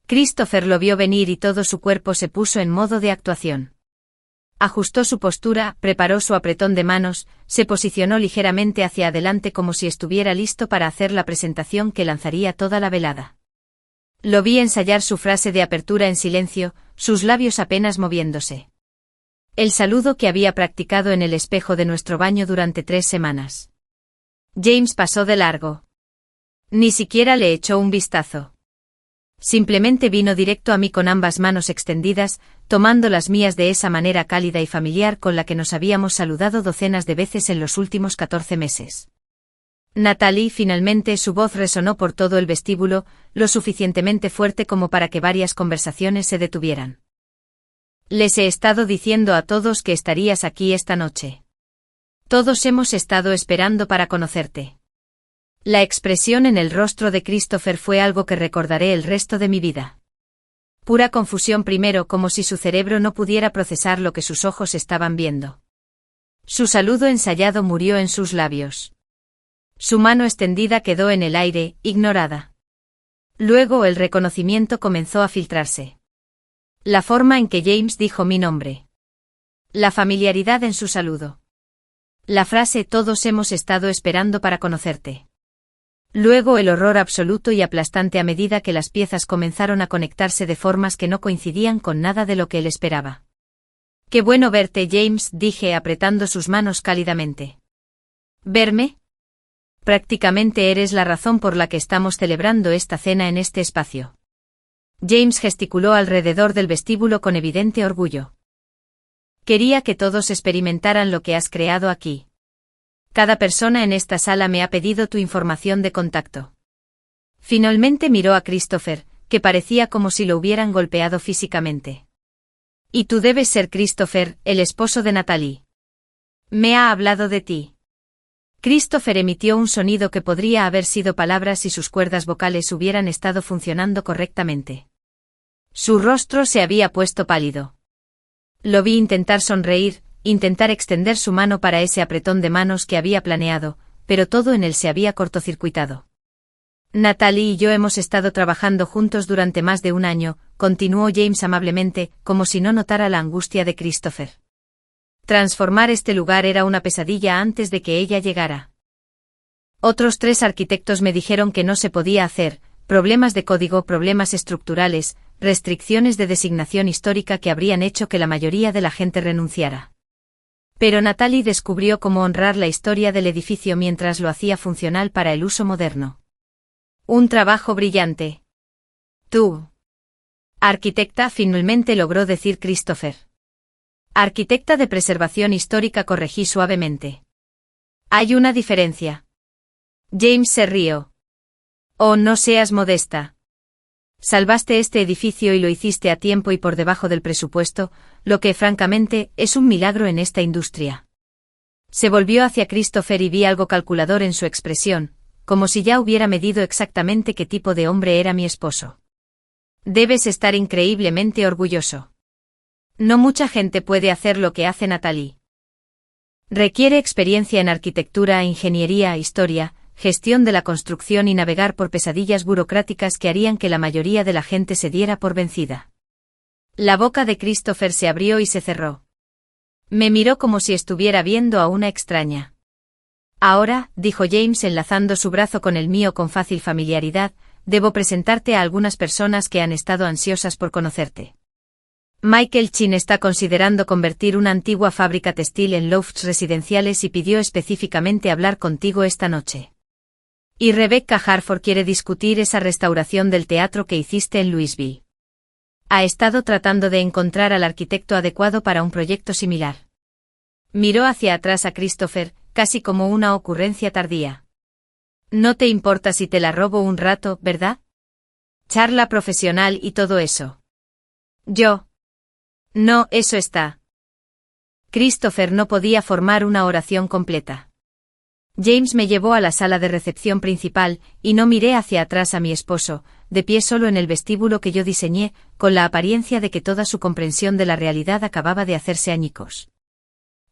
Christopher lo vio venir y todo su cuerpo se puso en modo de actuación. Ajustó su postura, preparó su apretón de manos, se posicionó ligeramente hacia adelante como si estuviera listo para hacer la presentación que lanzaría toda la velada. Lo vi ensayar su frase de apertura en silencio, sus labios apenas moviéndose. El saludo que había practicado en el espejo de nuestro baño durante 3 semanas. James pasó de largo. Ni siquiera le echó un vistazo. Simplemente vino directo a mí con ambas manos extendidas, tomando las mías de esa manera cálida y familiar con la que nos habíamos saludado docenas de veces en los últimos 14 meses. Natalie, finalmente su voz resonó por todo el vestíbulo, lo suficientemente fuerte como para que varias conversaciones se detuvieran. Les he estado diciendo a todos que estarías aquí esta noche. Todos hemos estado esperando para conocerte. La expresión en el rostro de Christopher fue algo que recordaré el resto de mi vida. Pura confusión primero, como si su cerebro no pudiera procesar lo que sus ojos estaban viendo. Su saludo ensayado murió en sus labios. Su mano extendida quedó en el aire, ignorada. Luego el reconocimiento comenzó a filtrarse. La forma en que James dijo mi nombre. La familiaridad en su saludo. La frase todos hemos estado esperando para conocerte. Luego el horror absoluto y aplastante a medida que las piezas comenzaron a conectarse de formas que no coincidían con nada de lo que él esperaba. Qué bueno verte, James, dije apretando sus manos cálidamente. ¿Verme? Prácticamente eres la razón por la que estamos celebrando esta cena en este espacio. James gesticuló alrededor del vestíbulo con evidente orgullo. Quería que todos experimentaran lo que has creado aquí. Cada persona en esta sala me ha pedido tu información de contacto. Finalmente miró a Christopher, que parecía como si lo hubieran golpeado físicamente. Y tú debes ser Christopher, el esposo de Natalie. Me ha hablado de ti. Christopher emitió un sonido que podría haber sido palabras si sus cuerdas vocales hubieran estado funcionando correctamente. Su rostro se había puesto pálido. Lo vi intentar sonreír, intentar extender su mano para ese apretón de manos que había planeado, pero todo en él se había cortocircuitado. Natalie y yo hemos estado trabajando juntos durante más de un año, continuó James amablemente, como si no notara la angustia de Christopher. Transformar este lugar era una pesadilla antes de que ella llegara. Otros 3 arquitectos me dijeron que no se podía hacer, problemas de código, problemas estructurales, restricciones de designación histórica que habrían hecho que la mayoría de la gente renunciara. Pero Natalie descubrió cómo honrar la historia del edificio mientras lo hacía funcional para el uso moderno. Un trabajo brillante. Tú. Arquitecta, finalmente logró decir Christopher. Arquitecta de preservación histórica, corregí suavemente. Hay una diferencia. James se rió. Oh, no seas modesta. Salvaste este edificio y lo hiciste a tiempo y por debajo del presupuesto, lo que, francamente, es un milagro en esta industria. Se volvió hacia Christopher y vi algo calculador en su expresión, como si ya hubiera medido exactamente qué tipo de hombre era mi esposo. Debes estar increíblemente orgulloso. No mucha gente puede hacer lo que hace Natalie. Requiere experiencia en arquitectura, ingeniería, historia, gestión de la construcción y navegar por pesadillas burocráticas que harían que la mayoría de la gente se diera por vencida. La boca de Christopher se abrió y se cerró. Me miró como si estuviera viendo a una extraña. Ahora, dijo James enlazando su brazo con el mío con fácil familiaridad, debo presentarte a algunas personas que han estado ansiosas por conocerte. Michael Chin está considerando convertir una antigua fábrica textil en lofts residenciales y pidió específicamente hablar contigo esta noche. Y Rebecca Harford quiere discutir esa restauración del teatro que hiciste en Louisville. Ha estado tratando de encontrar al arquitecto adecuado para un proyecto similar. Miró hacia atrás a Christopher, casi como una ocurrencia tardía. No te importa si te la robo un rato, ¿verdad? Charla profesional y todo eso. Yo. No, eso está. Christopher no podía formar una oración completa. James me llevó a la sala de recepción principal, y no miré hacia atrás a mi esposo, de pie solo en el vestíbulo que yo diseñé, con la apariencia de que toda su comprensión de la realidad acababa de hacerse añicos.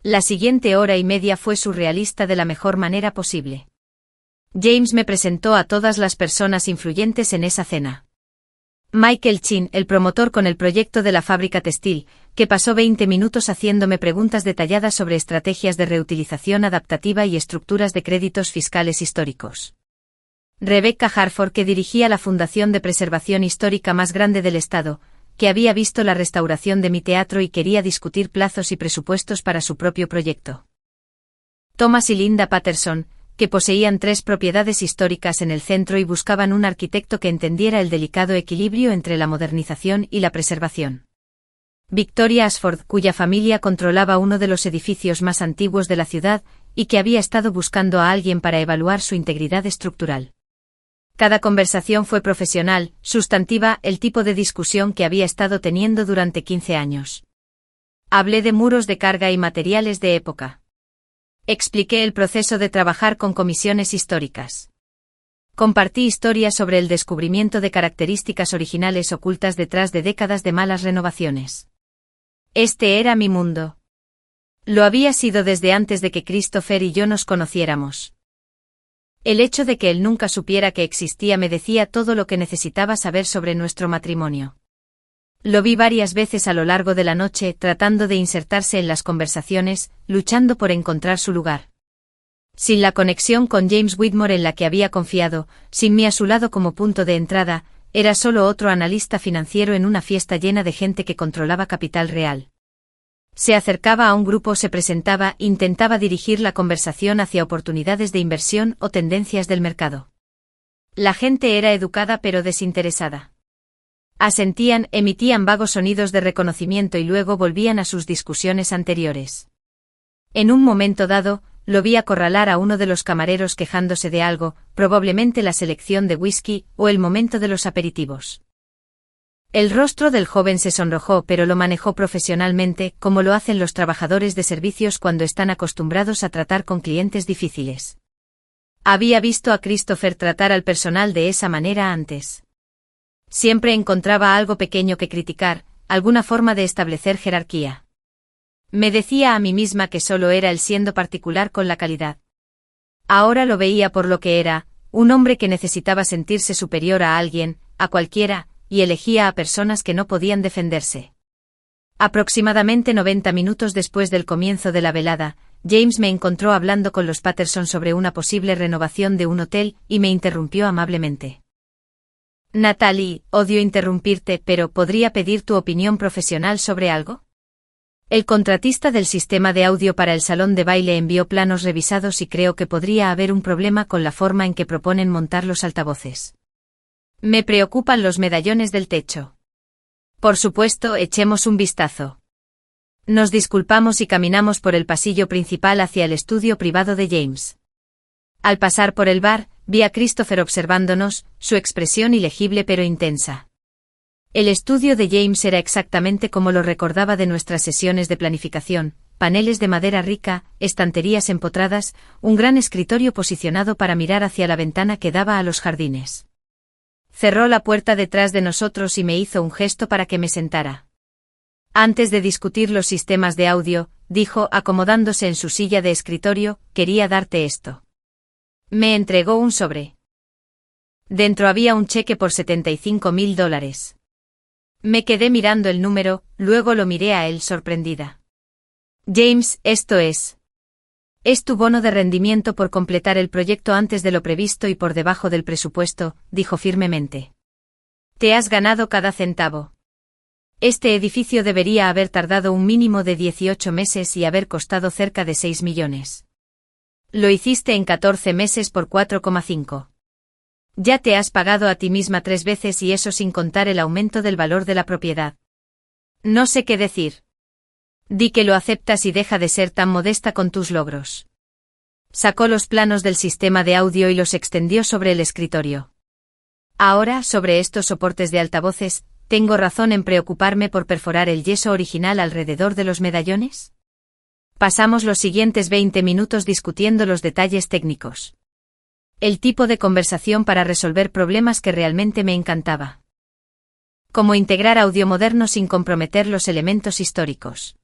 La siguiente hora y media fue surrealista de la mejor manera posible. James me presentó a todas las personas influyentes en esa cena. Michael Chin, el promotor con el proyecto de la fábrica textil, que pasó 20 minutos haciéndome preguntas detalladas sobre estrategias de reutilización adaptativa y estructuras de créditos fiscales históricos. Rebecca Harford, que dirigía la Fundación de Preservación Histórica más grande del estado, que había visto la restauración de mi teatro y quería discutir plazos y presupuestos para su propio proyecto. Thomas y Linda Patterson, que poseían 3 propiedades históricas en el centro y buscaban un arquitecto que entendiera el delicado equilibrio entre la modernización y la preservación. Victoria Ashford, cuya familia controlaba uno de los edificios más antiguos de la ciudad, y que había estado buscando a alguien para evaluar su integridad estructural. Cada conversación fue profesional, sustantiva, el tipo de discusión que había estado teniendo durante 15 años. Hablé de muros de carga y materiales de época. Expliqué el proceso de trabajar con comisiones históricas. Compartí historias sobre el descubrimiento de características originales ocultas detrás de décadas de malas renovaciones. Este era mi mundo. Lo había sido desde antes de que Christopher y yo nos conociéramos. El hecho de que él nunca supiera que existía me decía todo lo que necesitaba saber sobre nuestro matrimonio. Lo vi varias veces a lo largo de la noche tratando de insertarse en las conversaciones, luchando por encontrar su lugar. Sin la conexión con James Whitmore en la que había confiado, sin mí a su lado como punto de entrada, era solo otro analista financiero en una fiesta llena de gente que controlaba capital real. Se acercaba a un grupo, se presentaba, intentaba dirigir la conversación hacia oportunidades de inversión o tendencias del mercado. La gente era educada pero desinteresada. Asentían, emitían vagos sonidos de reconocimiento y luego volvían a sus discusiones anteriores. En un momento dado, lo vi acorralar a uno de los camareros quejándose de algo, probablemente la selección de whisky o el momento de los aperitivos. El rostro del joven se sonrojó, pero lo manejó profesionalmente, como lo hacen los trabajadores de servicios cuando están acostumbrados a tratar con clientes difíciles. Había visto a Christopher tratar al personal de esa manera antes. Siempre encontraba algo pequeño que criticar, alguna forma de establecer jerarquía. Me decía a mí misma que solo era el siendo particular con la calidad. Ahora lo veía por lo que era, un hombre que necesitaba sentirse superior a alguien, a cualquiera, y elegía a personas que no podían defenderse. Aproximadamente 90 minutos después del comienzo de la velada, James me encontró hablando con los Patterson sobre una posible renovación de un hotel y me interrumpió amablemente. Natalie, odio interrumpirte, pero ¿podría pedir tu opinión profesional sobre algo? El contratista del sistema de audio para el salón de baile envió planos revisados y creo que podría haber un problema con la forma en que proponen montar los altavoces. Me preocupan los medallones del techo. Por supuesto, echemos un vistazo. Nos disculpamos y caminamos por el pasillo principal hacia el estudio privado de James. Al pasar por el bar, vi a Christopher observándonos, su expresión ilegible pero intensa. El estudio de James era exactamente como lo recordaba de nuestras sesiones de planificación, paneles de madera rica, estanterías empotradas, un gran escritorio posicionado para mirar hacia la ventana que daba a los jardines. Cerró la puerta detrás de nosotros y me hizo un gesto para que me sentara. Antes de discutir los sistemas de audio, dijo acomodándose en su silla de escritorio, quería darte esto. Me entregó un sobre. Dentro había un cheque por $75.000. Me quedé mirando el número, luego lo miré a él sorprendida. James, esto es. Es tu bono de rendimiento por completar el proyecto antes de lo previsto y por debajo del presupuesto, dijo firmemente. Te has ganado cada centavo. Este edificio debería haber tardado un mínimo de 18 meses y haber costado cerca de 6 millones. Lo hiciste en 14 meses por 4,5. Ya te has pagado a ti misma 3 veces y eso sin contar el aumento del valor de la propiedad. No sé qué decir. Di que lo aceptas y deja de ser tan modesta con tus logros. Sacó los planos del sistema de audio y los extendió sobre el escritorio. Ahora, sobre estos soportes de altavoces, ¿tengo razón en preocuparme por perforar el yeso original alrededor de los medallones? Pasamos los siguientes 20 minutos discutiendo los detalles técnicos. El tipo de conversación para resolver problemas que realmente me encantaba. Cómo integrar audio moderno sin comprometer los elementos históricos.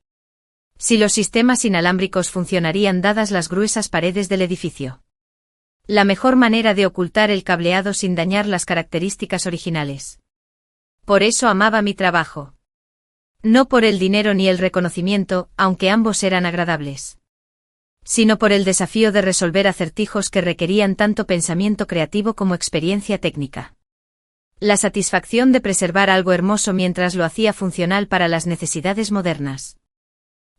Si los sistemas inalámbricos funcionarían dadas las gruesas paredes del edificio. La mejor manera de ocultar el cableado sin dañar las características originales. Por eso amaba mi trabajo. No por el dinero ni el reconocimiento, aunque ambos eran agradables. Sino por el desafío de resolver acertijos que requerían tanto pensamiento creativo como experiencia técnica. La satisfacción de preservar algo hermoso mientras lo hacía funcional para las necesidades modernas.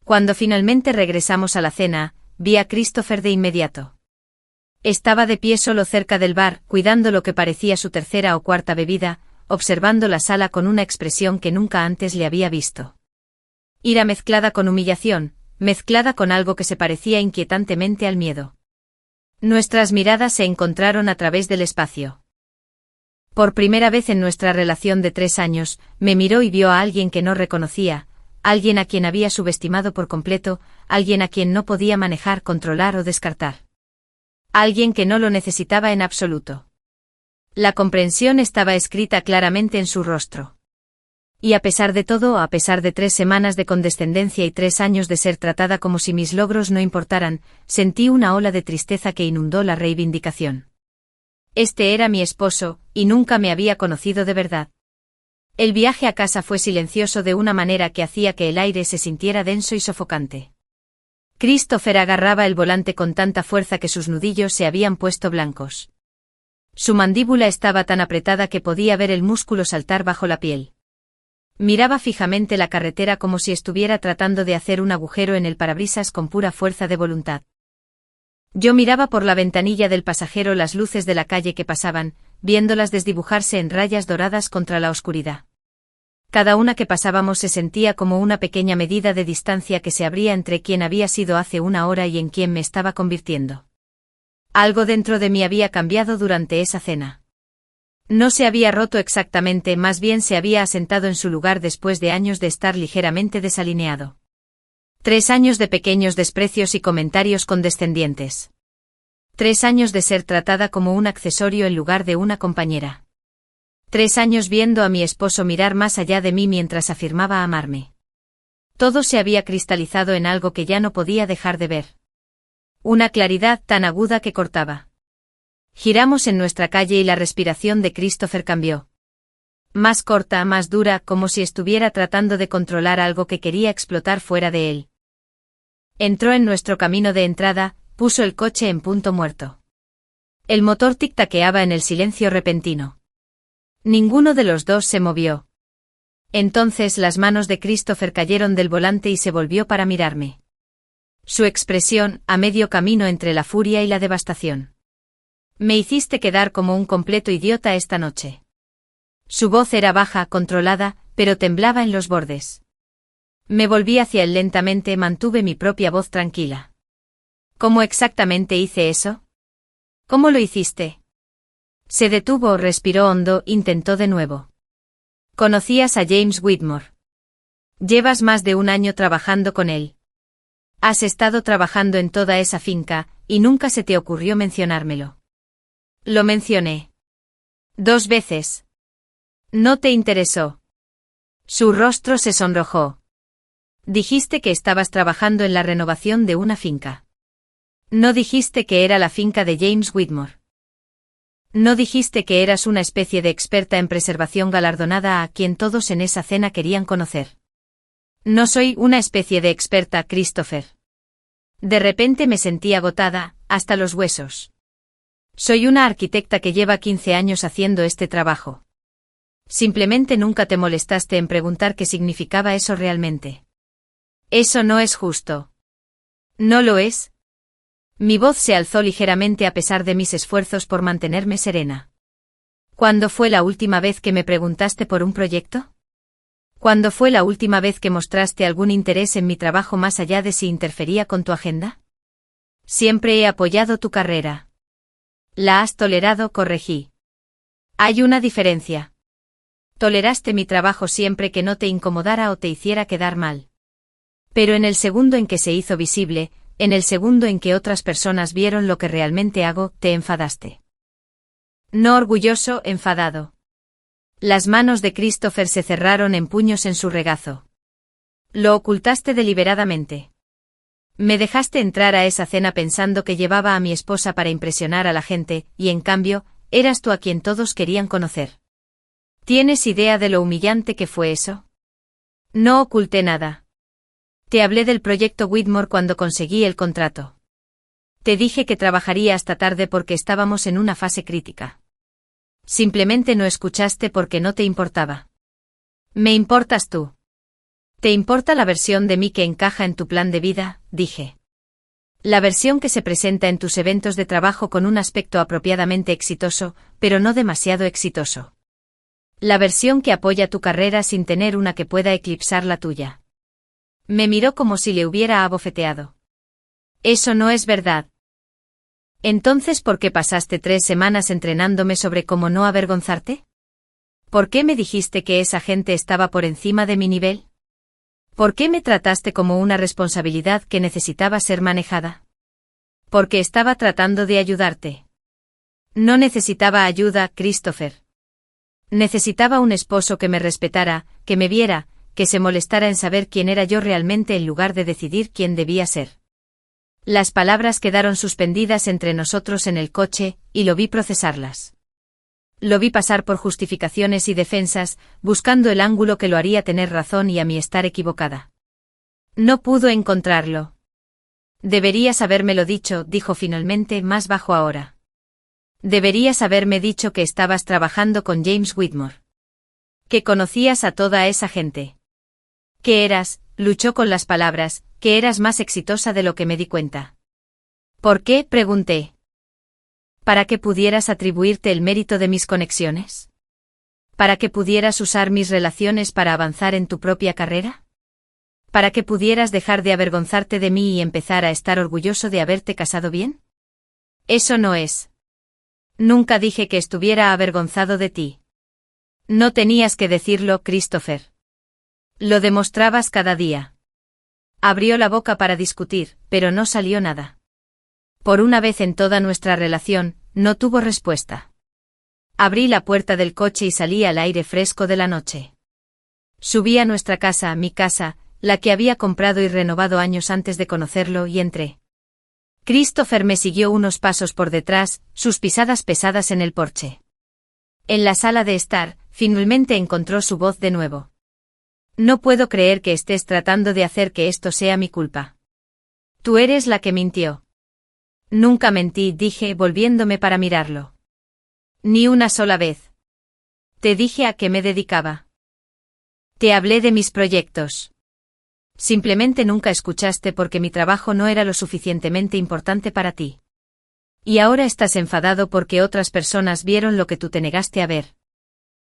Cuando finalmente regresamos a la cena, vi a Christopher de inmediato. Estaba de pie solo cerca del bar, cuidando lo que parecía su tercera o cuarta bebida, observando la sala con una expresión que nunca antes le había visto. Ira mezclada con humillación, mezclada con algo que se parecía inquietantemente al miedo. Nuestras miradas se encontraron a través del espacio. Por primera vez en nuestra relación de 3 años, me miró y vio a alguien que no reconocía, alguien a quien había subestimado por completo, alguien a quien no podía manejar, controlar o descartar. Alguien que no lo necesitaba en absoluto. La comprensión estaba escrita claramente en su rostro. Y a pesar de todo, a pesar de 3 semanas de condescendencia y 3 años de ser tratada como si mis logros no importaran, sentí una ola de tristeza que inundó la reivindicación. Este era mi esposo, y nunca me había conocido de verdad. El viaje a casa fue silencioso de una manera que hacía que el aire se sintiera denso y sofocante. Christopher agarraba el volante con tanta fuerza que sus nudillos se habían puesto blancos. Su mandíbula estaba tan apretada que podía ver el músculo saltar bajo la piel. Miraba fijamente la carretera como si estuviera tratando de hacer un agujero en el parabrisas con pura fuerza de voluntad. Yo miraba por la ventanilla del pasajero las luces de la calle que pasaban, viéndolas desdibujarse en rayas doradas contra la oscuridad. Cada una que pasábamos se sentía como una pequeña medida de distancia que se abría entre quien había sido hace una hora y en quien me estaba convirtiendo. Algo dentro de mí había cambiado durante esa cena. No se había roto exactamente, más bien se había asentado en su lugar después de años de estar ligeramente desalineado. 3 años de pequeños desprecios y comentarios condescendientes. 3 años de ser tratada como un accesorio en lugar de una compañera. 3 años viendo a mi esposo mirar más allá de mí mientras afirmaba amarme. Todo se había cristalizado en algo que ya no podía dejar de ver. Una claridad tan aguda que cortaba. Giramos en nuestra calle y la respiración de Christopher cambió. Más corta, más dura, como si estuviera tratando de controlar algo que quería explotar fuera de él. Entró en nuestro camino de entrada, puso el coche en punto muerto. El motor tic-taqueaba en el silencio repentino. Ninguno de los dos se movió. Entonces las manos de Christopher cayeron del volante y se volvió para mirarme. Su expresión, a medio camino entre la furia y la devastación. Me hiciste quedar como un completo idiota esta noche. Su voz era baja, controlada, pero temblaba en los bordes. Me volví hacia él lentamente, mantuve mi propia voz tranquila. ¿Cómo exactamente hice eso? ¿Cómo lo hiciste? Se detuvo, respiró hondo, intentó de nuevo. ¿Conocías a James Whitmore? Llevas más de 1 año trabajando con él. Has estado trabajando en toda esa finca, y nunca se te ocurrió mencionármelo. Lo mencioné. 2 veces. No te interesó. Su rostro se sonrojó. Dijiste que estabas trabajando en la renovación de una finca. No dijiste que era la finca de James Whitmore. No dijiste que eras una especie de experta en preservación galardonada a quien todos en esa cena querían conocer. No soy una especie de experta, Christopher. De repente me sentí agotada, hasta los huesos. Soy una arquitecta que lleva 15 años haciendo este trabajo. Simplemente nunca te molestaste en preguntar qué significaba eso realmente. Eso no es justo. ¿No lo es? Mi voz se alzó ligeramente a pesar de mis esfuerzos por mantenerme serena. ¿Cuándo fue la última vez que me preguntaste por un proyecto? ¿Cuándo fue la última vez que mostraste algún interés en mi trabajo más allá de si interfería con tu agenda? Siempre he apoyado tu carrera. La has tolerado, corregí. Hay una diferencia. Toleraste mi trabajo siempre que no te incomodara o te hiciera quedar mal. Pero en el segundo en que se hizo visible, en el segundo en que otras personas vieron lo que realmente hago, te enfadaste. No orgulloso, enfadado. Las manos de Christopher se cerraron en puños en su regazo. Lo ocultaste deliberadamente. Me dejaste entrar a esa cena pensando que llevaba a mi esposa para impresionar a la gente, y en cambio, eras tú a quien todos querían conocer. ¿Tienes idea de lo humillante que fue eso? No oculté nada. Te hablé del proyecto Whitmore cuando conseguí el contrato. Te dije que trabajaría hasta tarde porque estábamos en una fase crítica. Simplemente no escuchaste porque no te importaba. Me importas tú. ¿Te importa la versión de mí que encaja en tu plan de vida?, dije. La versión que se presenta en tus eventos de trabajo con un aspecto apropiadamente exitoso, pero no demasiado exitoso. La versión que apoya tu carrera sin tener una que pueda eclipsar la tuya. Me miró como si le hubiera abofeteado. Eso no es verdad. Entonces, ¿por qué pasaste 3 semanas entrenándome sobre cómo no avergonzarte? ¿Por qué me dijiste que esa gente estaba por encima de mi nivel? ¿Por qué me trataste como una responsabilidad que necesitaba ser manejada? Porque estaba tratando de ayudarte. No necesitaba ayuda, Christopher. Necesitaba un esposo que me respetara, que me viera, que se molestara en saber quién era yo realmente en lugar de decidir quién debía ser. Las palabras quedaron suspendidas entre nosotros en el coche, y lo vi procesarlas. Lo vi pasar por justificaciones y defensas, buscando el ángulo que lo haría tener razón y a mí estar equivocada. No pudo encontrarlo. Deberías habérmelo dicho, dijo finalmente, más bajo ahora. Deberías haberme dicho que estabas trabajando con James Whitmore. Que conocías a toda esa gente. Que eras, luchó con las palabras, que eras más exitosa de lo que me di cuenta. ¿Por qué?, pregunté. ¿Para que pudieras atribuirte el mérito de mis conexiones? ¿Para que pudieras usar mis relaciones para avanzar en tu propia carrera? ¿Para que pudieras dejar de avergonzarte de mí y empezar a estar orgulloso de haberte casado bien? Eso no es. Nunca dije que estuviera avergonzado de ti. No tenías que decirlo, Christopher. Lo demostrabas cada día. Abrió la boca para discutir, pero no salió nada. Por una vez en toda nuestra relación, no tuvo respuesta. Abrí la puerta del coche y salí al aire fresco de la noche. Subí a nuestra casa, mi casa, la que había comprado y renovado años antes de conocerlo, y entré. Christopher me siguió unos pasos por detrás, sus pisadas pesadas en el porche. En la sala de estar, finalmente encontró su voz de nuevo. No puedo creer que estés tratando de hacer que esto sea mi culpa. Tú eres la que mintió. Nunca mentí, dije, volviéndome para mirarlo. Ni una sola vez. Te dije a qué me dedicaba. Te hablé de mis proyectos. Simplemente nunca escuchaste porque mi trabajo no era lo suficientemente importante para ti. Y ahora estás enfadado porque otras personas vieron lo que tú te negaste a ver.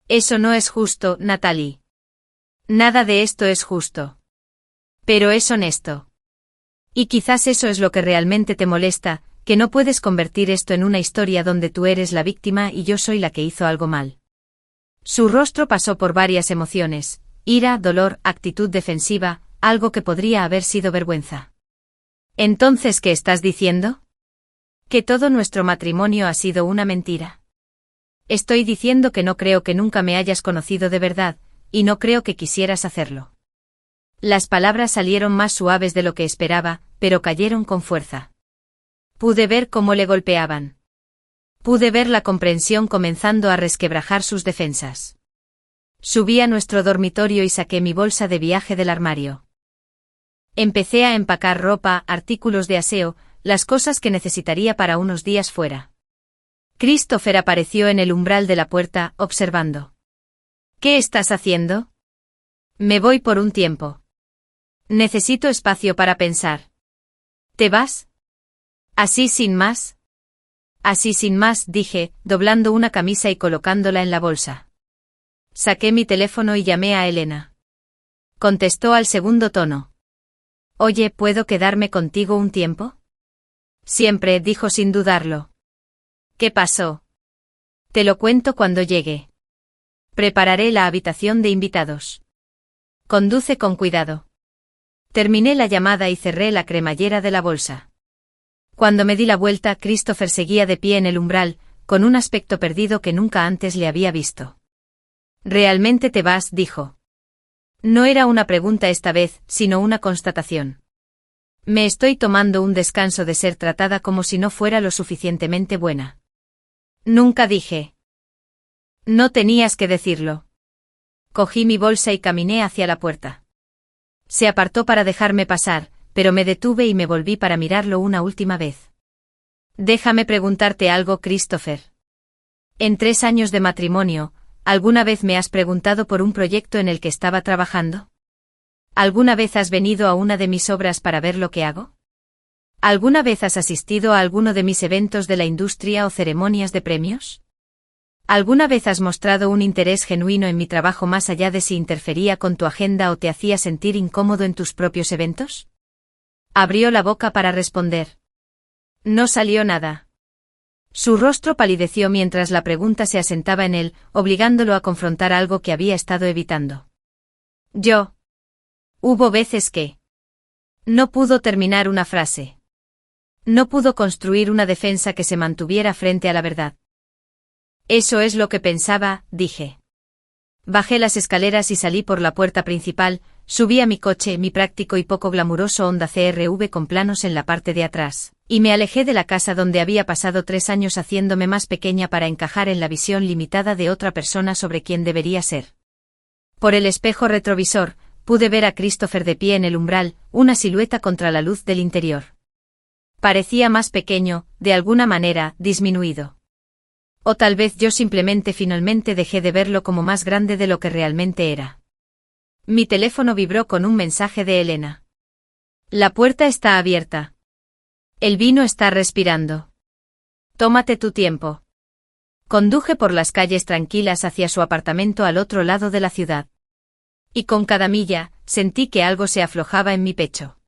Eso no es justo, Natalie. Nada de esto es justo. Pero es honesto. Y quizás eso es lo que realmente te molesta, que no puedes convertir esto en una historia donde tú eres la víctima y yo soy la que hizo algo mal. Su rostro pasó por varias emociones: ira, dolor, actitud defensiva, algo que podría haber sido vergüenza. ¿Entonces qué estás diciendo? Que todo nuestro matrimonio ha sido una mentira. Estoy diciendo que no creo que nunca me hayas conocido de verdad, y no creo que quisieras hacerlo. Las palabras salieron más suaves de lo que esperaba, pero cayeron con fuerza. Pude ver cómo le golpeaban. Pude ver la comprensión comenzando a resquebrajar sus defensas. Subí a nuestro dormitorio y saqué mi bolsa de viaje del armario. Empecé a empacar ropa, artículos de aseo, las cosas que necesitaría para unos días fuera. Christopher apareció en el umbral de la puerta, observando. ¿Qué estás haciendo? Me voy por un tiempo. Necesito espacio para pensar. ¿Te vas? ¿Así sin más? Así sin más, dije, doblando una camisa y colocándola en la bolsa. Saqué mi teléfono y llamé a Elena. Contestó al segundo tono. Oye, ¿puedo quedarme contigo un tiempo? Siempre, dijo sin dudarlo. ¿Qué pasó? Te lo cuento cuando llegue. Prepararé la habitación de invitados. Conduce con cuidado. Terminé la llamada y cerré la cremallera de la bolsa. Cuando me di la vuelta, Christopher seguía de pie en el umbral, con un aspecto perdido que nunca antes le había visto. ¿Realmente te vas?, dijo. No era una pregunta esta vez, sino una constatación. Me estoy tomando un descanso de ser tratada como si no fuera lo suficientemente buena. Nunca dije. No tenías que decirlo. Cogí mi bolsa y caminé hacia la puerta. Se apartó para dejarme pasar, pero me detuve y me volví para mirarlo una última vez. Déjame preguntarte algo, Christopher. En 3 años de matrimonio, ¿alguna vez me has preguntado por un proyecto en el que estaba trabajando? ¿Alguna vez has venido a una de mis obras para ver lo que hago? ¿Alguna vez has asistido a alguno de mis eventos de la industria o ceremonias de premios? ¿Alguna vez has mostrado un interés genuino en mi trabajo más allá de si interfería con tu agenda o te hacía sentir incómodo en tus propios eventos? Abrió la boca para responder. No salió nada. Su rostro palideció mientras la pregunta se asentaba en él, obligándolo a confrontar algo que había estado evitando. Hubo veces que no pudo terminar una frase. No pudo construir una defensa que se mantuviera frente a la verdad. Eso es lo que pensaba, dije. Bajé las escaleras y salí por la puerta principal, subí a mi coche, mi práctico y poco glamuroso Honda CR-V con planos en la parte de atrás, y me alejé de la casa donde había pasado 3 años haciéndome más pequeña para encajar en la visión limitada de otra persona sobre quién debería ser. Por el espejo retrovisor, pude ver a Christopher de pie en el umbral, una silueta contra la luz del interior. Parecía más pequeño, de alguna manera, disminuido. O tal vez yo simplemente finalmente dejé de verlo como más grande de lo que realmente era. Mi teléfono vibró con un mensaje de Elena. La puerta está abierta. El vino está respirando. Tómate tu tiempo. Conduje por las calles tranquilas hacia su apartamento al otro lado de la ciudad. Y con cada milla, sentí que algo se aflojaba en mi pecho.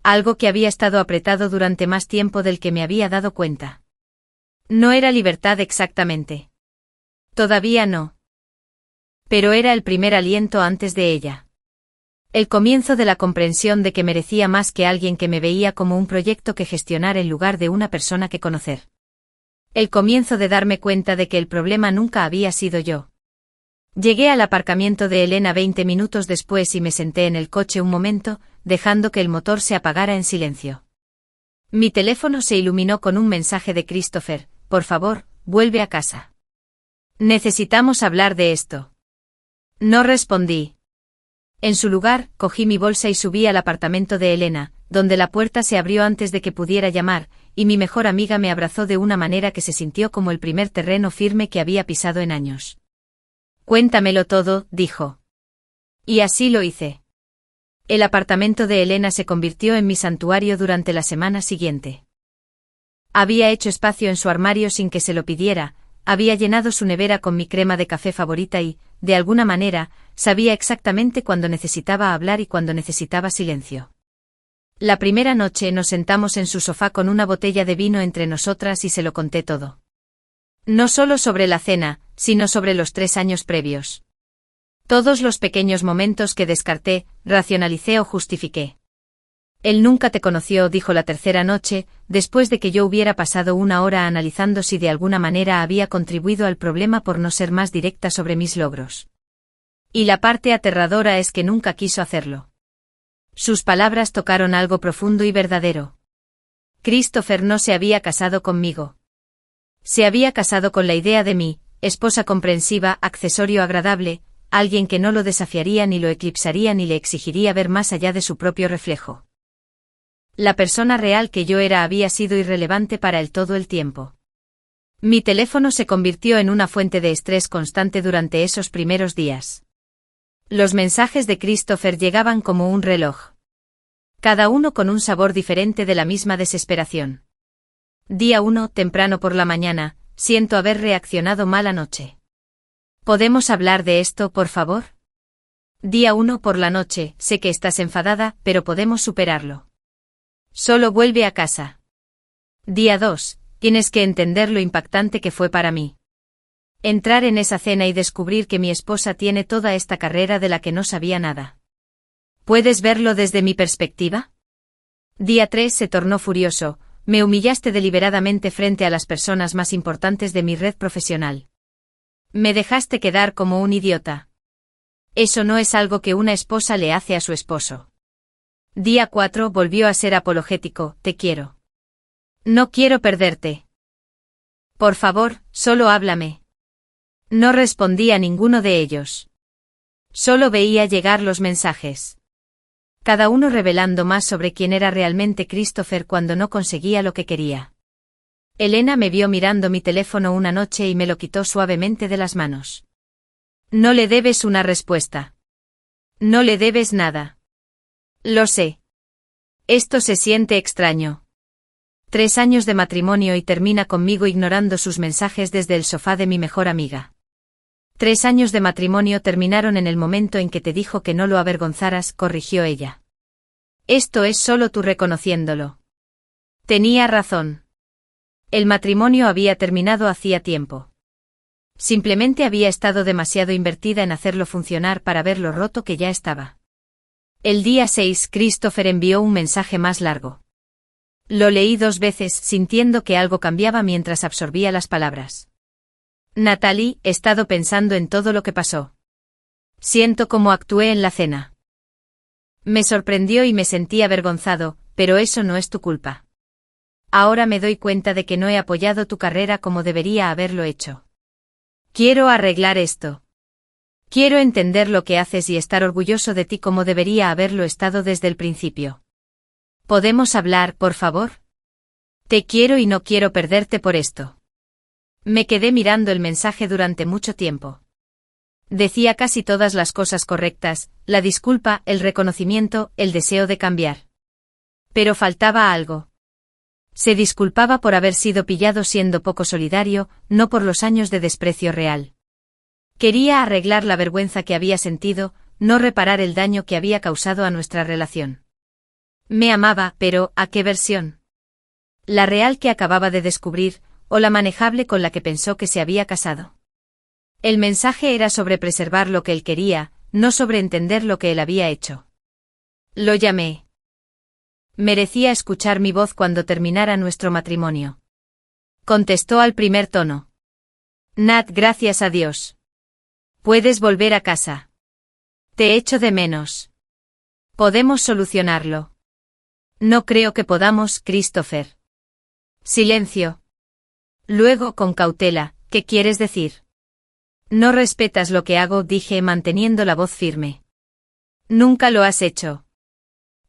Algo que había estado apretado durante más tiempo del que me había dado cuenta. No era libertad exactamente. Todavía no. Pero era el primer aliento antes de ella. El comienzo de la comprensión de que merecía más que alguien que me veía como un proyecto que gestionar en lugar de una persona que conocer. El comienzo de darme cuenta de que el problema nunca había sido yo. Llegué al aparcamiento de Elena 20 minutos después y me senté en el coche un momento, dejando que el motor se apagara en silencio. Mi teléfono se iluminó con un mensaje de Christopher: por favor, vuelve a casa. Necesitamos hablar de esto. No respondí. En su lugar, cogí mi bolsa y subí al apartamento de Elena, donde la puerta se abrió antes de que pudiera llamar, y mi mejor amiga me abrazó de una manera que se sintió como el primer terreno firme que había pisado en años. Cuéntamelo todo, dijo. Y así lo hice. El apartamento de Elena se convirtió en mi santuario durante la semana siguiente. Había hecho espacio en su armario sin que se lo pidiera, había llenado su nevera con mi crema de café favorita y, de alguna manera, sabía exactamente cuándo necesitaba hablar y cuándo necesitaba silencio. La primera noche nos sentamos en su sofá con una botella de vino entre nosotras y se lo conté todo. No solo sobre la cena, sino sobre los 3 años previos. Todos los pequeños momentos que descarté, racionalicé o justifiqué. Él nunca te conoció, dijo la tercera noche, después de que yo hubiera pasado una hora analizando si de alguna manera había contribuido al problema por no ser más directa sobre mis logros. Y la parte aterradora es que nunca quiso hacerlo. Sus palabras tocaron algo profundo y verdadero. Christopher no se había casado conmigo. Se había casado con la idea de mí, esposa comprensiva, accesorio agradable, alguien que no lo desafiaría ni lo eclipsaría ni le exigiría ver más allá de su propio reflejo. La persona real que yo era había sido irrelevante para él todo el tiempo. Mi teléfono se convirtió en una fuente de estrés constante durante esos primeros días. Los mensajes de Christopher llegaban como un reloj. Cada uno con un sabor diferente de la misma desesperación. Día 1, temprano por la mañana, siento haber reaccionado mal anoche. ¿Podemos hablar de esto, por favor? Día 1 por la noche, sé que estás enfadada, pero podemos superarlo. Solo vuelve a casa. Día 2, tienes que entender lo impactante que fue para mí. Entrar en esa cena y descubrir que mi esposa tiene toda esta carrera de la que no sabía nada. ¿Puedes verlo desde mi perspectiva? Día 3 se tornó furioso, me humillaste deliberadamente frente a las personas más importantes de mi red profesional. Me dejaste quedar como un idiota. Eso no es algo que una esposa le hace a su esposo. Día 4 volvió a ser apologético, te quiero. No quiero perderte. Por favor, solo háblame. No respondí a ninguno de ellos. Solo veía llegar los mensajes. Cada uno revelando más sobre quién era realmente Christopher cuando no conseguía lo que quería. Elena me vio mirando mi teléfono una noche y me lo quitó suavemente de las manos. No le debes una respuesta. No le debes nada. Lo sé. Esto se siente extraño. 3 años de matrimonio y termina conmigo ignorando sus mensajes desde el sofá de mi mejor amiga. 3 años de matrimonio terminaron en el momento en que te dijo que no lo avergonzaras, corrigió ella. Esto es solo tú reconociéndolo. Tenía razón. El matrimonio había terminado hacía tiempo. Simplemente había estado demasiado invertida en hacerlo funcionar para ver lo roto que ya estaba. El día 6, Christopher envió un mensaje más largo. Lo leí 2 veces, sintiendo que algo cambiaba mientras absorbía las palabras. Natalie, he estado pensando en todo lo que pasó. Siento cómo actué en la cena. Me sorprendió y me sentí avergonzado, pero eso no es tu culpa. Ahora me doy cuenta de que no he apoyado tu carrera como debería haberlo hecho. Quiero arreglar esto. Quiero entender lo que haces y estar orgulloso de ti como debería haberlo estado desde el principio. ¿Podemos hablar, por favor? Te quiero y no quiero perderte por esto. Me quedé mirando el mensaje durante mucho tiempo. Decía casi todas las cosas correctas, la disculpa, el reconocimiento, el deseo de cambiar. Pero faltaba algo. Se disculpaba por haber sido pillado siendo poco solidario, no por los años de desprecio real. Quería arreglar la vergüenza que había sentido, no reparar el daño que había causado a nuestra relación. Me amaba, pero ¿a qué versión? ¿La real que acababa de descubrir, o la manejable con la que pensó que se había casado? El mensaje era sobre preservar lo que él quería, no sobre entender lo que él había hecho. Lo llamé. Merecía escuchar mi voz cuando terminara nuestro matrimonio. Contestó al primer tono. Nat, gracias a Dios. Puedes volver a casa. Te echo de menos. Podemos solucionarlo. No creo que podamos, Christopher. Silencio. Luego, con cautela, ¿qué quieres decir? No respetas lo que hago, dije manteniendo la voz firme. Nunca lo has hecho.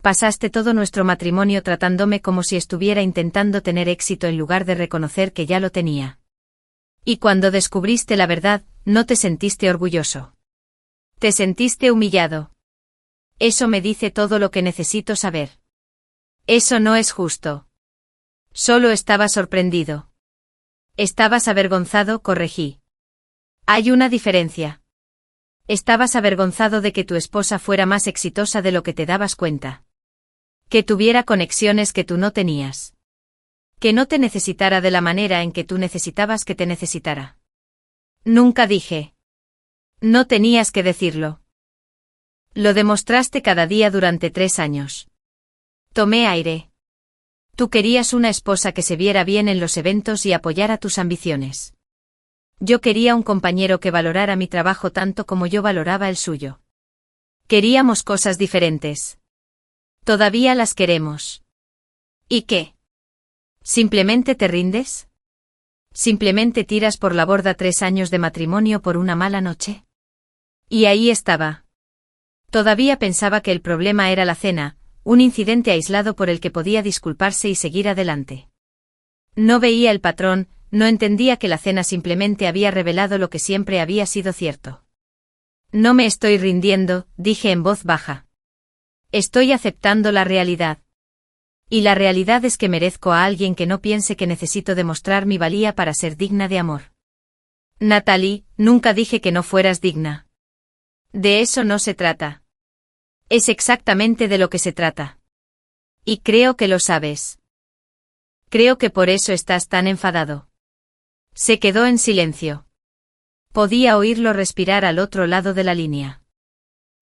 Pasaste todo nuestro matrimonio tratándome como si estuviera intentando tener éxito en lugar de reconocer que ya lo tenía. Y cuando descubriste la verdad, no te sentiste orgulloso. Te sentiste humillado. Eso me dice todo lo que necesito saber. Eso no es justo. Solo estaba sorprendido. Estabas avergonzado, corregí. Hay una diferencia. Estabas avergonzado de que tu esposa fuera más exitosa de lo que te dabas cuenta. Que tuviera conexiones que tú no tenías. Que no te necesitara de la manera en que tú necesitabas que te necesitara. Nunca dije. No tenías que decirlo. Lo demostraste cada día durante 3 años. Tomé aire. Tú querías una esposa que se viera bien en los eventos y apoyara tus ambiciones. Yo quería un compañero que valorara mi trabajo tanto como yo valoraba el suyo. Queríamos cosas diferentes. Todavía las queremos. ¿Y qué? ¿Simplemente te rindes? ¿Simplemente tiras por la borda 3 años de matrimonio por una mala noche? Y ahí estaba. Todavía pensaba que el problema era la cena, un incidente aislado por el que podía disculparse y seguir adelante. No veía el patrón, no entendía que la cena simplemente había revelado lo que siempre había sido cierto. No me estoy rindiendo, dije en voz baja. Estoy aceptando la realidad. Y la realidad es que merezco a alguien que no piense que necesito demostrar mi valía para ser digna de amor. Natalie, nunca dije que no fueras digna. De eso no se trata. Es exactamente de lo que se trata. Y creo que lo sabes. Creo que por eso estás tan enfadado. Se quedó en silencio. Podía oírlo respirar al otro lado de la línea.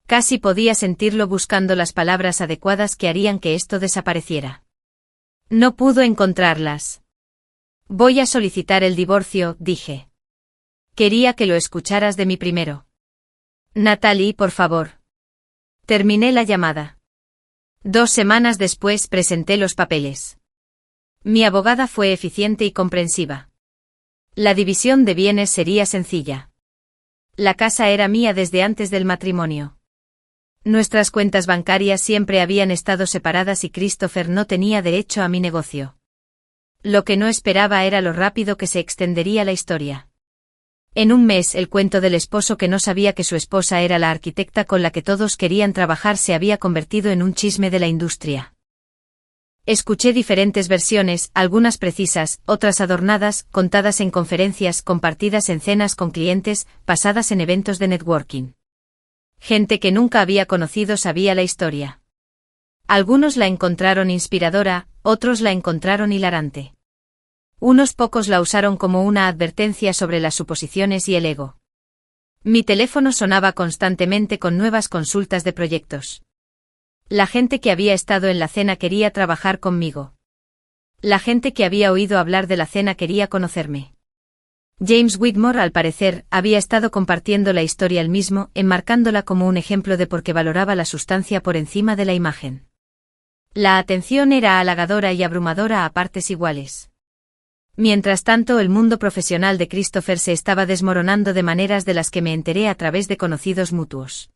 Casi podía sentirlo buscando las palabras adecuadas que harían que esto desapareciera. No pudo encontrarlas. Voy a solicitar el divorcio, dije. Quería que lo escucharas de mí primero. Natalie, por favor. Terminé la llamada. 2 semanas después presenté los papeles. Mi abogada fue eficiente y comprensiva. La división de bienes sería sencilla. La casa era mía desde antes del matrimonio. Nuestras cuentas bancarias siempre habían estado separadas y Christopher no tenía derecho a mi negocio. Lo que no esperaba era lo rápido que se extendería la historia. En un mes el cuento del esposo que no sabía que su esposa era la arquitecta con la que todos querían trabajar se había convertido en un chisme de la industria. Escuché diferentes versiones, algunas precisas, otras adornadas, contadas en conferencias, compartidas en cenas con clientes, pasadas en eventos de networking. Gente que nunca había conocido sabía la historia. Algunos la encontraron inspiradora, otros la encontraron hilarante. Unos pocos la usaron como una advertencia sobre las suposiciones y el ego. Mi teléfono sonaba constantemente con nuevas consultas de proyectos. La gente que había estado en la cena quería trabajar conmigo. La gente que había oído hablar de la cena quería conocerme. James Whitmore, al parecer, había estado compartiendo la historia él mismo, enmarcándola como un ejemplo de por qué valoraba la sustancia por encima de la imagen. La atención era halagadora y abrumadora a partes iguales. Mientras tanto, el mundo profesional de Christopher se estaba desmoronando de maneras de las que me enteré a través de conocidos mutuos.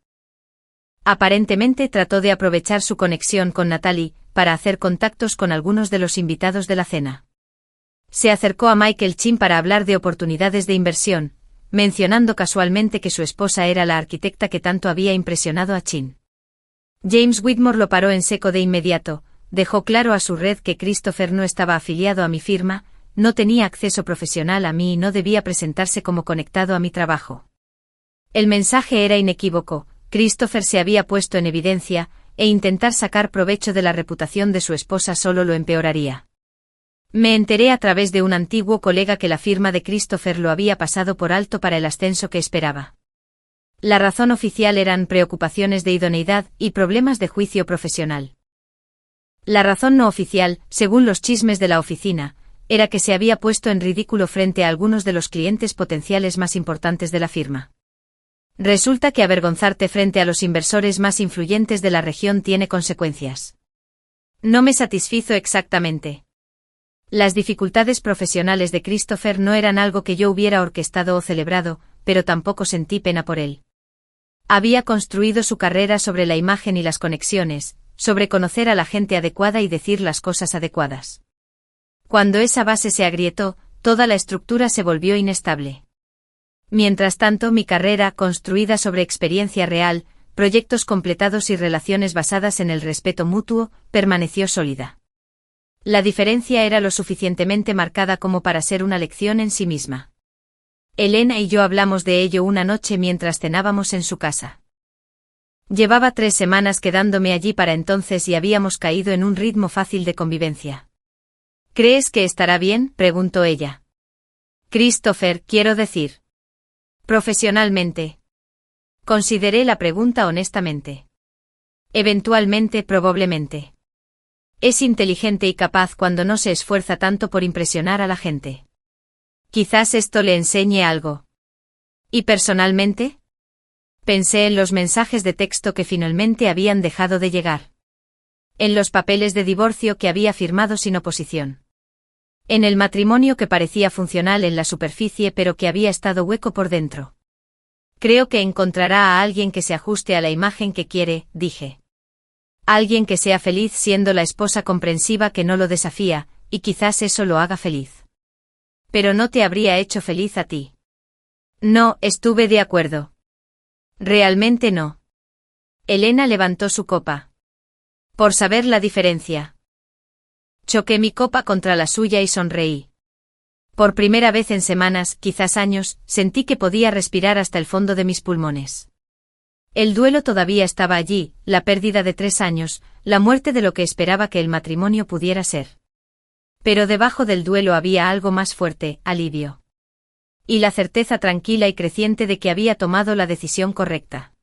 Aparentemente trató de aprovechar su conexión con Natalie para hacer contactos con algunos de los invitados de la cena. Se acercó a Michael Chin para hablar de oportunidades de inversión, mencionando casualmente que su esposa era la arquitecta que tanto había impresionado a Chin. James Whitmore lo paró en seco de inmediato, dejó claro a su red que Christopher no estaba afiliado a mi firma, no tenía acceso profesional a mí y no debía presentarse como conectado a mi trabajo. El mensaje era inequívoco, Christopher se había puesto en evidencia, e intentar sacar provecho de la reputación de su esposa solo lo empeoraría. Me enteré a través de un antiguo colega que la firma de Christopher lo había pasado por alto para el ascenso que esperaba. La razón oficial eran preocupaciones de idoneidad y problemas de juicio profesional. La razón no oficial, según los chismes de la oficina, era que se había puesto en ridículo frente a algunos de los clientes potenciales más importantes de la firma. Resulta que avergonzarte frente a los inversores más influyentes de la región tiene consecuencias. No me satisfizo exactamente. Las dificultades profesionales de Christopher no eran algo que yo hubiera orquestado o celebrado, pero tampoco sentí pena por él. Había construido su carrera sobre la imagen y las conexiones, sobre conocer a la gente adecuada y decir las cosas adecuadas. Cuando esa base se agrietó, toda la estructura se volvió inestable. Mientras tanto, mi carrera, construida sobre experiencia real, proyectos completados y relaciones basadas en el respeto mutuo, permaneció sólida. La diferencia era lo suficientemente marcada como para ser una lección en sí misma. Elena y yo hablamos de ello una noche mientras cenábamos en su casa. Llevaba 3 semanas quedándome allí para entonces y habíamos caído en un ritmo fácil de convivencia. ¿Crees que estará bien?, preguntó ella. Christopher, quiero decir. Profesionalmente. Consideré la pregunta honestamente. Eventualmente, probablemente. Es inteligente y capaz cuando no se esfuerza tanto por impresionar a la gente. Quizás esto le enseñe algo. ¿Y personalmente? Pensé en los mensajes de texto que finalmente habían dejado de llegar. En los papeles de divorcio que había firmado sin oposición. En el matrimonio que parecía funcional en la superficie pero que había estado hueco por dentro. Creo que encontrará a alguien que se ajuste a la imagen que quiere, dije. Alguien que sea feliz siendo la esposa comprensiva que no lo desafía, y quizás eso lo haga feliz. Pero no te habría hecho feliz a ti. No, estuve de acuerdo. Realmente no. Elena levantó su copa. Por saber la diferencia. Choqué mi copa contra la suya y sonreí. Por primera vez en semanas, quizás años, sentí que podía respirar hasta el fondo de mis pulmones. El duelo todavía estaba allí, la pérdida de 3 años, la muerte de lo que esperaba que el matrimonio pudiera ser. Pero debajo del duelo había algo más fuerte, alivio. Y la certeza tranquila y creciente de que había tomado la decisión correcta.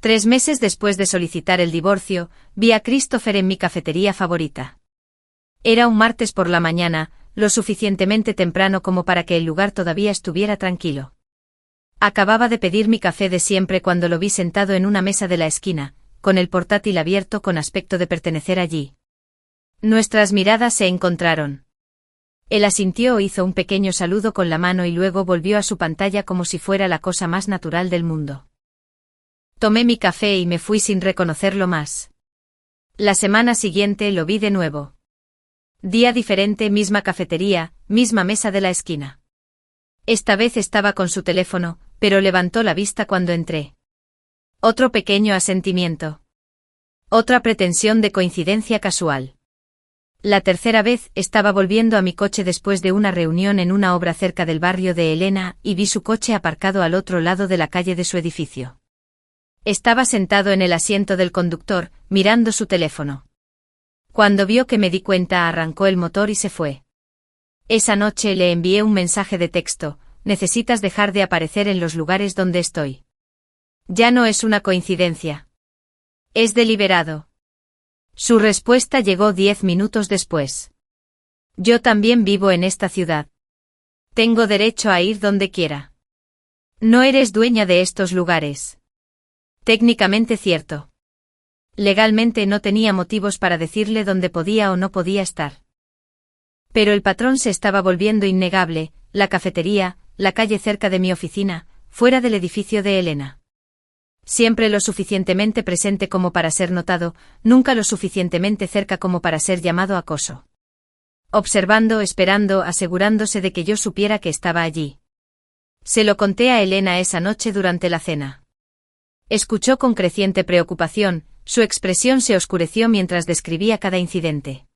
3 meses después de solicitar el divorcio, vi a Christopher en mi cafetería favorita. Era un martes por la mañana, lo suficientemente temprano como para que el lugar todavía estuviera tranquilo. Acababa de pedir mi café de siempre cuando lo vi sentado en una mesa de la esquina, con el portátil abierto con aspecto de pertenecer allí. Nuestras miradas se encontraron. Él asintió, hizo un pequeño saludo con la mano y luego volvió a su pantalla como si fuera la cosa más natural del mundo. Tomé mi café y me fui sin reconocerlo más. La semana siguiente lo vi de nuevo. Día diferente, misma cafetería, misma mesa de la esquina. Esta vez estaba con su teléfono, pero levantó la vista cuando entré. Otro pequeño asentimiento. Otra pretensión de coincidencia casual. La tercera vez estaba volviendo a mi coche después de una reunión en una obra cerca del barrio de Elena y vi su coche aparcado al otro lado de la calle de su edificio. Estaba sentado en el asiento del conductor, mirando su teléfono. Cuando vio que me di cuenta, arrancó el motor y se fue. Esa noche le envié un mensaje de texto: necesitas dejar de aparecer en los lugares donde estoy. Ya no es una coincidencia. Es deliberado. Su respuesta llegó 10 minutos después. Yo también vivo en esta ciudad. Tengo derecho a ir donde quiera. No eres dueña de estos lugares. Técnicamente cierto. Legalmente no tenía motivos para decirle dónde podía o no podía estar. Pero el patrón se estaba volviendo innegable: la cafetería, la calle cerca de mi oficina, fuera del edificio de Elena. Siempre lo suficientemente presente como para ser notado, nunca lo suficientemente cerca como para ser llamado acoso. Observando, esperando, asegurándose de que yo supiera que estaba allí. Se lo conté a Elena esa noche durante la cena. Escuchó con creciente preocupación, su expresión se oscureció mientras describía cada incidente.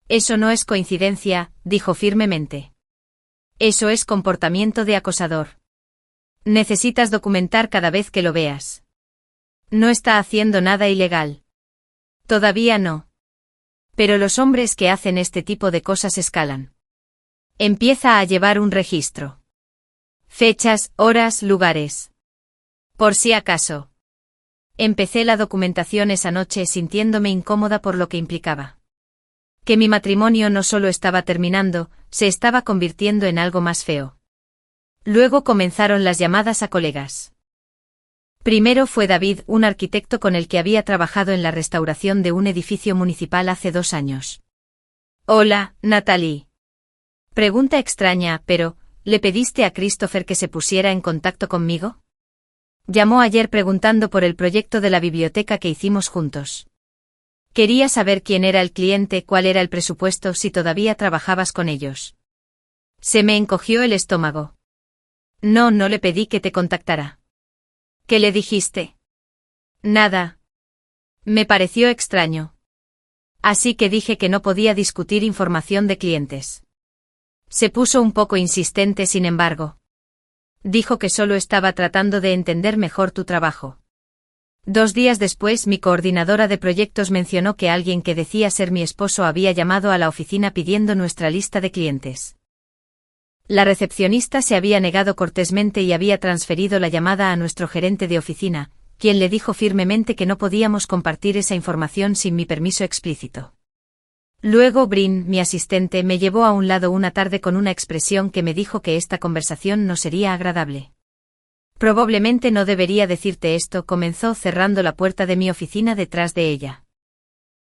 Eso no es coincidencia, dijo firmemente. Eso es comportamiento de acosador. Necesitas documentar cada vez que lo veas. No está haciendo nada ilegal. Todavía no. Pero los hombres que hacen este tipo de cosas escalan. Empieza a llevar un registro. Fechas, horas, lugares. Por si acaso. Empecé la documentación esa noche sintiéndome incómoda por lo que implicaba. Que mi matrimonio no solo estaba terminando, se estaba convirtiendo en algo más feo. Luego comenzaron las llamadas a colegas. Primero fue David, un arquitecto con el que había trabajado en la restauración de un edificio municipal hace 2 años. Hola, Natalie. Pregunta extraña, pero, ¿le pediste a Christopher que se pusiera en contacto conmigo? Llamó ayer preguntando por el proyecto de la biblioteca que hicimos juntos. Quería saber quién era el cliente, cuál era el presupuesto, si todavía trabajabas con ellos. Se me encogió el estómago. No le pedí que te contactara. ¿Qué le dijiste? Nada. Me pareció extraño. Así que dije que no podía discutir información de clientes. Se puso un poco insistente, sin embargo. Dijo que solo estaba tratando de entender mejor tu trabajo. 2 días después, mi coordinadora de proyectos mencionó que alguien que decía ser mi esposo había llamado a la oficina pidiendo nuestra lista de clientes. La recepcionista se había negado cortésmente y había transferido la llamada a nuestro gerente de oficina, quien le dijo firmemente que no podíamos compartir esa información sin mi permiso explícito. Luego Brin, mi asistente, me llevó a un lado una tarde con una expresión que me dijo que esta conversación no sería agradable. Probablemente no debería decirte esto, comenzó cerrando la puerta de mi oficina detrás de ella.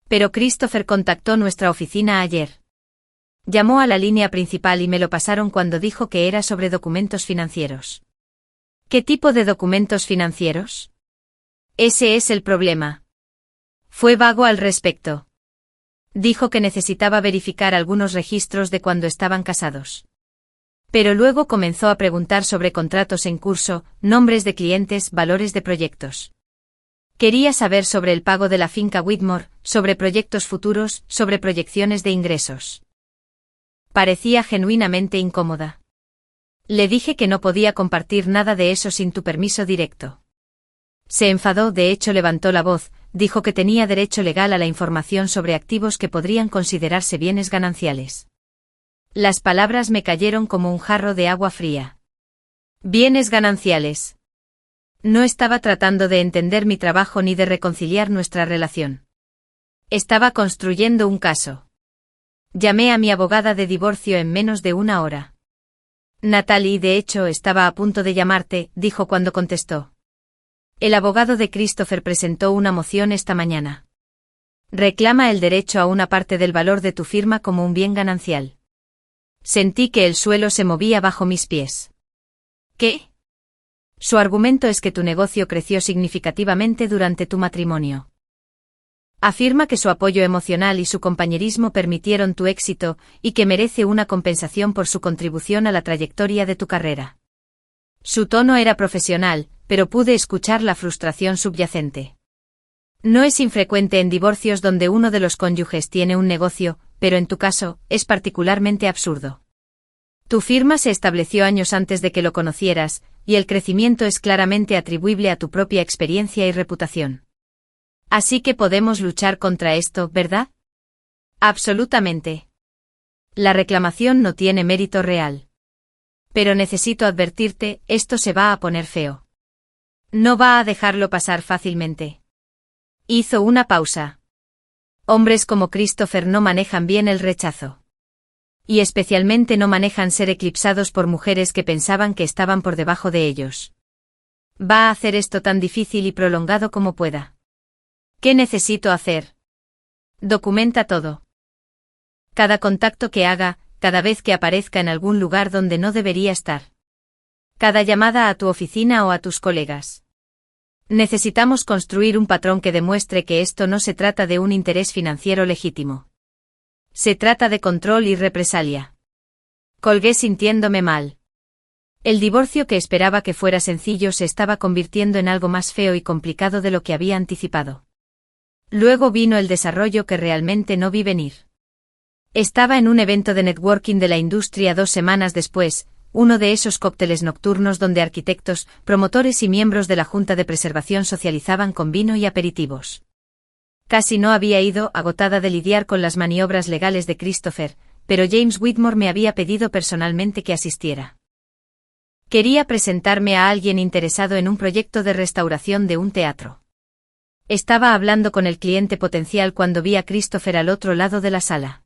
Pero Christopher contactó nuestra oficina ayer. Llamó a la línea principal y me lo pasaron cuando dijo que era sobre documentos financieros. ¿Qué tipo de documentos financieros? Ese es el problema. Fue vago al respecto. Dijo que necesitaba verificar algunos registros de cuando estaban casados. Pero luego comenzó a preguntar sobre contratos en curso, nombres de clientes, valores de proyectos. Quería saber sobre el pago de la finca Whitmore, sobre proyectos futuros, sobre proyecciones de ingresos. Parecía genuinamente incómoda. Le dije que no podía compartir nada de eso sin tu permiso directo. Se enfadó, de hecho levantó la voz, dijo que tenía derecho legal a la información sobre activos que podrían considerarse bienes gananciales. Las palabras me cayeron como un jarro de agua fría. Bienes gananciales. No estaba tratando de entender mi trabajo ni de reconciliar nuestra relación. Estaba construyendo un caso. Llamé a mi abogada de divorcio en menos de 1 hora. Natalie, de hecho, estaba a punto de llamarte, dijo cuando contestó. El abogado de Christopher presentó una moción esta mañana. Reclama el derecho a una parte del valor de tu firma como un bien ganancial. Sentí que el suelo se movía bajo mis pies. ¿Qué? Su argumento es que tu negocio creció significativamente durante tu matrimonio. Afirma que su apoyo emocional y su compañerismo permitieron tu éxito, y que merece una compensación por su contribución a la trayectoria de tu carrera. Su tono era profesional, pero pude escuchar la frustración subyacente. No es infrecuente en divorcios donde uno de los cónyuges tiene un negocio, pero en tu caso, es particularmente absurdo. Tu firma se estableció años antes de que lo conocieras, y el crecimiento es claramente atribuible a tu propia experiencia y reputación. Así que podemos luchar contra esto, ¿verdad? Absolutamente. La reclamación no tiene mérito real. Pero necesito advertirte, esto se va a poner feo. No va a dejarlo pasar fácilmente. Hizo una pausa. Hombres como Christopher no manejan bien el rechazo. Y especialmente no manejan ser eclipsados por mujeres que pensaban que estaban por debajo de ellos. Va a hacer esto tan difícil y prolongado como pueda. ¿Qué necesito hacer? Documenta todo. Cada contacto que haga, cada vez que aparezca en algún lugar donde no debería estar. Cada llamada a tu oficina o a tus colegas. Necesitamos construir un patrón que demuestre que esto no se trata de un interés financiero legítimo. Se trata de control y represalia. Colgué sintiéndome mal. El divorcio que esperaba que fuera sencillo se estaba convirtiendo en algo más feo y complicado de lo que había anticipado. Luego vino el desarrollo que realmente no vi venir. Estaba en un evento de networking de la industria 2 semanas después, uno de esos cócteles nocturnos donde arquitectos, promotores y miembros de la Junta de Preservación socializaban con vino y aperitivos. Casi no había ido, agotada de lidiar con las maniobras legales de Christopher, pero James Whitmore me había pedido personalmente que asistiera. Quería presentarme a alguien interesado en un proyecto de restauración de un teatro. Estaba hablando con el cliente potencial cuando vi a Christopher al otro lado de la sala.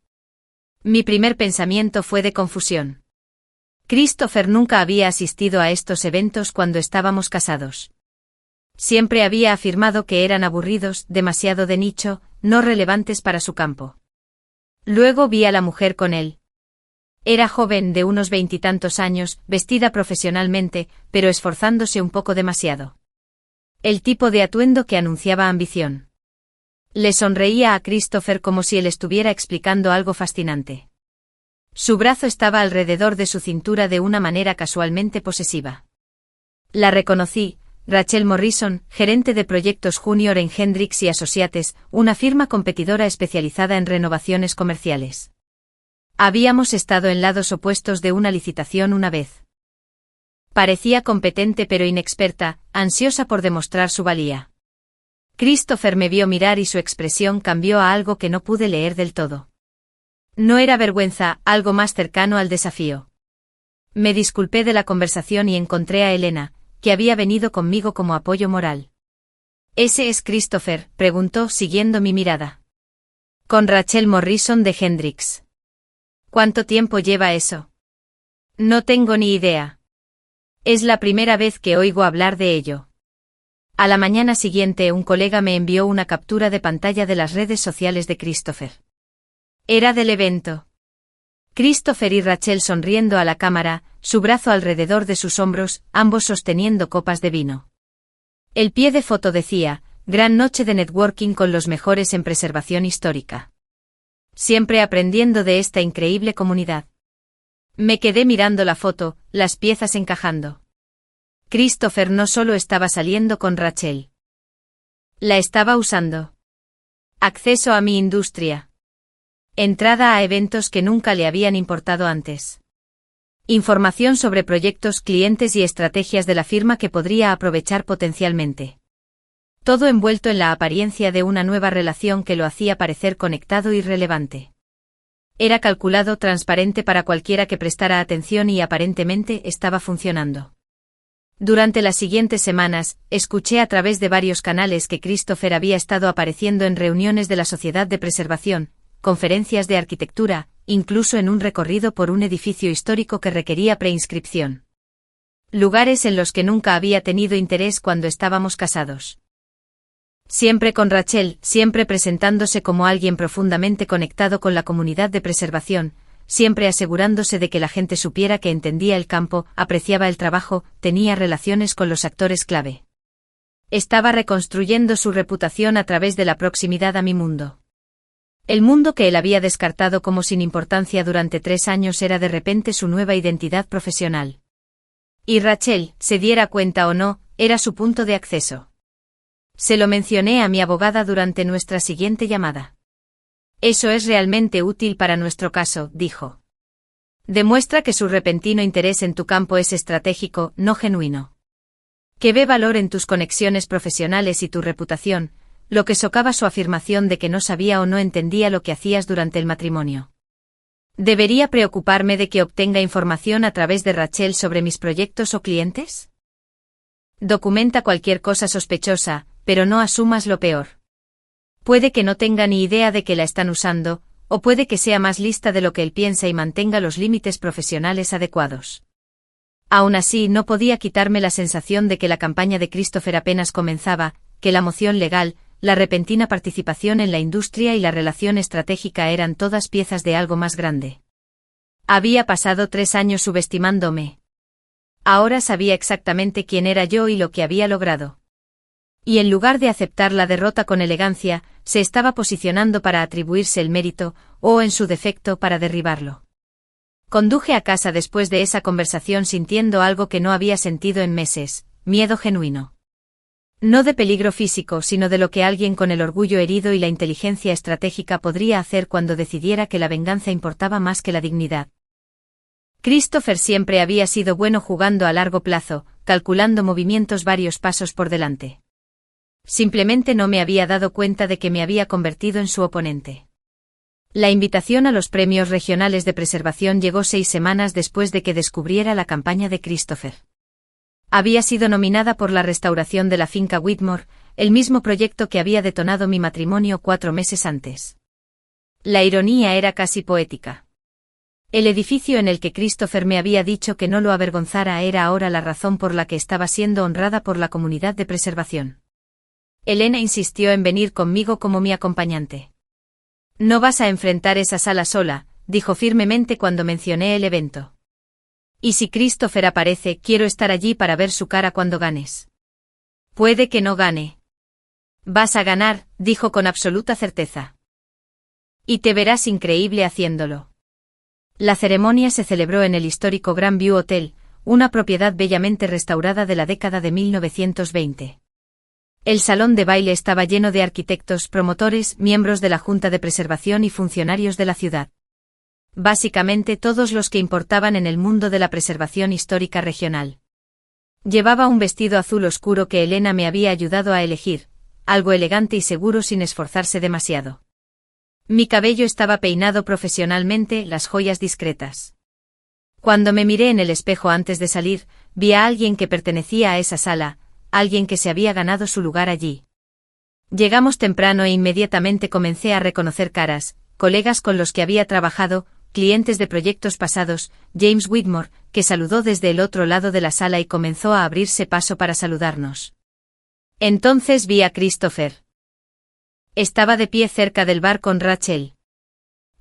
Mi primer pensamiento fue de confusión. Christopher nunca había asistido a estos eventos cuando estábamos casados. Siempre había afirmado que eran aburridos, demasiado de nicho, no relevantes para su campo. Luego vi a la mujer con él. Era joven, de unos 20 y tantos años, vestida profesionalmente, pero esforzándose un poco demasiado. El tipo de atuendo que anunciaba ambición. Le sonreía a Christopher como si él estuviera explicando algo fascinante. Su brazo estaba alrededor de su cintura de una manera casualmente posesiva. La reconocí, Rachel Morrison, gerente de proyectos junior en Hendrix y Associates, una firma competidora especializada en renovaciones comerciales. Habíamos estado en lados opuestos de una licitación una vez. Parecía competente pero inexperta, ansiosa por demostrar su valía. Christopher me vio mirar y su expresión cambió a algo que no pude leer del todo. No era vergüenza, algo más cercano al desafío. Me disculpé de la conversación y encontré a Elena, que había venido conmigo como apoyo moral. ¿Ese es Christopher?, preguntó siguiendo mi mirada. Con Rachel Morrison de Hendrix. ¿Cuánto tiempo lleva eso? No tengo ni idea. Es la primera vez que oigo hablar de ello. A la mañana siguiente un colega me envió una captura de pantalla de las redes sociales de Christopher. Era del evento. Christopher y Rachel sonriendo a la cámara, su brazo alrededor de sus hombros, ambos sosteniendo copas de vino. El pie de foto decía, gran noche de networking con los mejores en preservación histórica. Siempre aprendiendo de esta increíble comunidad. Me quedé mirando la foto, las piezas encajando. Christopher no solo estaba saliendo con Rachel. La estaba usando. Acceso a mi industria. Entrada a eventos que nunca le habían importado antes. Información sobre proyectos, clientes y estrategias de la firma que podría aprovechar potencialmente. Todo envuelto en la apariencia de una nueva relación que lo hacía parecer conectado y relevante. Era calculado, transparente para cualquiera que prestara atención y aparentemente estaba funcionando. Durante las siguientes semanas, escuché a través de varios canales que Christopher había estado apareciendo en reuniones de la Sociedad de Preservación, conferencias de arquitectura, incluso en un recorrido por un edificio histórico que requería preinscripción. Lugares en los que nunca había tenido interés cuando estábamos casados. Siempre con Rachel, siempre presentándose como alguien profundamente conectado con la comunidad de preservación, siempre asegurándose de que la gente supiera que entendía el campo, apreciaba el trabajo, tenía relaciones con los actores clave. Estaba reconstruyendo su reputación a través de la proximidad a mi mundo. El mundo que él había descartado como sin importancia durante 3 años era de repente su nueva identidad profesional. Y Rachel, se diera cuenta o no, era su punto de acceso. Se lo mencioné a mi abogada durante nuestra siguiente llamada. Eso es realmente útil para nuestro caso, dijo. Demuestra que su repentino interés en tu campo es estratégico, no genuino. Que ve valor en tus conexiones profesionales y tu reputación, lo que socava su afirmación de que no sabía o no entendía lo que hacías durante el matrimonio. ¿Debería preocuparme de que obtenga información a través de Rachel sobre mis proyectos o clientes? Documenta cualquier cosa sospechosa, pero no asumas lo peor. Puede que no tenga ni idea de que la están usando, o puede que sea más lista de lo que él piensa y mantenga los límites profesionales adecuados. Aún así, no podía quitarme la sensación de que la campaña de Christopher apenas comenzaba, que la moción legal, la repentina participación en la industria y la relación estratégica eran todas piezas de algo más grande. Había pasado 3 años subestimándome. Ahora sabía exactamente quién era yo y lo que había logrado. Y en lugar de aceptar la derrota con elegancia, se estaba posicionando para atribuirse el mérito, o en su defecto para derribarlo. Conduje a casa después de esa conversación sintiendo algo que no había sentido en meses, miedo genuino. No de peligro físico, sino de lo que alguien con el orgullo herido y la inteligencia estratégica podría hacer cuando decidiera que la venganza importaba más que la dignidad. Christopher siempre había sido bueno jugando a largo plazo, calculando movimientos varios pasos por delante. Simplemente no me había dado cuenta de que me había convertido en su oponente. La invitación a los premios regionales de preservación llegó 6 semanas después de que descubriera la campaña de Christopher. Había sido nominada por la restauración de la finca Whitmore, el mismo proyecto que había detonado mi matrimonio 4 meses antes. La ironía era casi poética. El edificio en el que Christopher me había dicho que no lo avergonzara era ahora la razón por la que estaba siendo honrada por la comunidad de preservación. Elena insistió en venir conmigo como mi acompañante. No vas a enfrentar esa sala sola, dijo firmemente cuando mencioné el evento. Y si Christopher aparece, quiero estar allí para ver su cara cuando ganes. Puede que no gane. Vas a ganar, dijo con absoluta certeza. Y te verás increíble haciéndolo. La ceremonia se celebró en el histórico Grandview Hotel, una propiedad bellamente restaurada de la década de 1920. El salón de baile estaba lleno de arquitectos, promotores, miembros de la Junta de Preservación y funcionarios de la ciudad. Básicamente todos los que importaban en el mundo de la preservación histórica regional. Llevaba un vestido azul oscuro que Elena me había ayudado a elegir, algo elegante y seguro sin esforzarse demasiado. Mi cabello estaba peinado profesionalmente, las joyas discretas. Cuando me miré en el espejo antes de salir, vi a alguien que pertenecía a esa sala, alguien que se había ganado su lugar allí. Llegamos temprano e inmediatamente comencé a reconocer caras, colegas con los que había trabajado, clientes de proyectos pasados, James Whitmore, que saludó desde el otro lado de la sala y comenzó a abrirse paso para saludarnos. Entonces vi a Christopher. Estaba de pie cerca del bar con Rachel.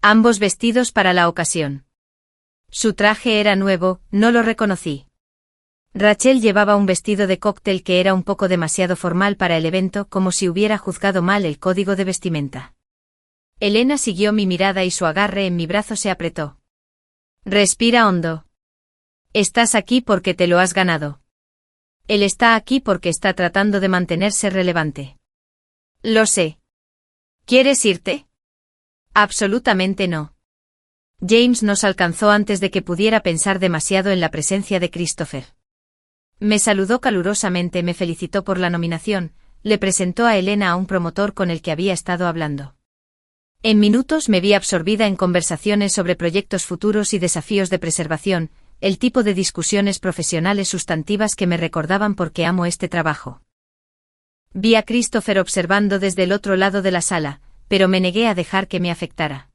Ambos vestidos para la ocasión. Su traje era nuevo, no lo reconocí. Rachel llevaba un vestido de cóctel que era un poco demasiado formal para el evento, como si hubiera juzgado mal el código de vestimenta. Elena siguió mi mirada y su agarre en mi brazo se apretó. Respira hondo. Estás aquí porque te lo has ganado. Él está aquí porque está tratando de mantenerse relevante. Lo sé. ¿Quieres irte? Absolutamente no. James nos alcanzó antes de que pudiera pensar demasiado en la presencia de Christopher. Me saludó calurosamente, me felicitó por la nominación, le presentó a Elena a un promotor con el que había estado hablando. En minutos me vi absorbida en conversaciones sobre proyectos futuros y desafíos de preservación, el tipo de discusiones profesionales sustantivas que me recordaban por qué amo este trabajo. Vi a Christopher observando desde el otro lado de la sala, pero me negué a dejar que me afectara.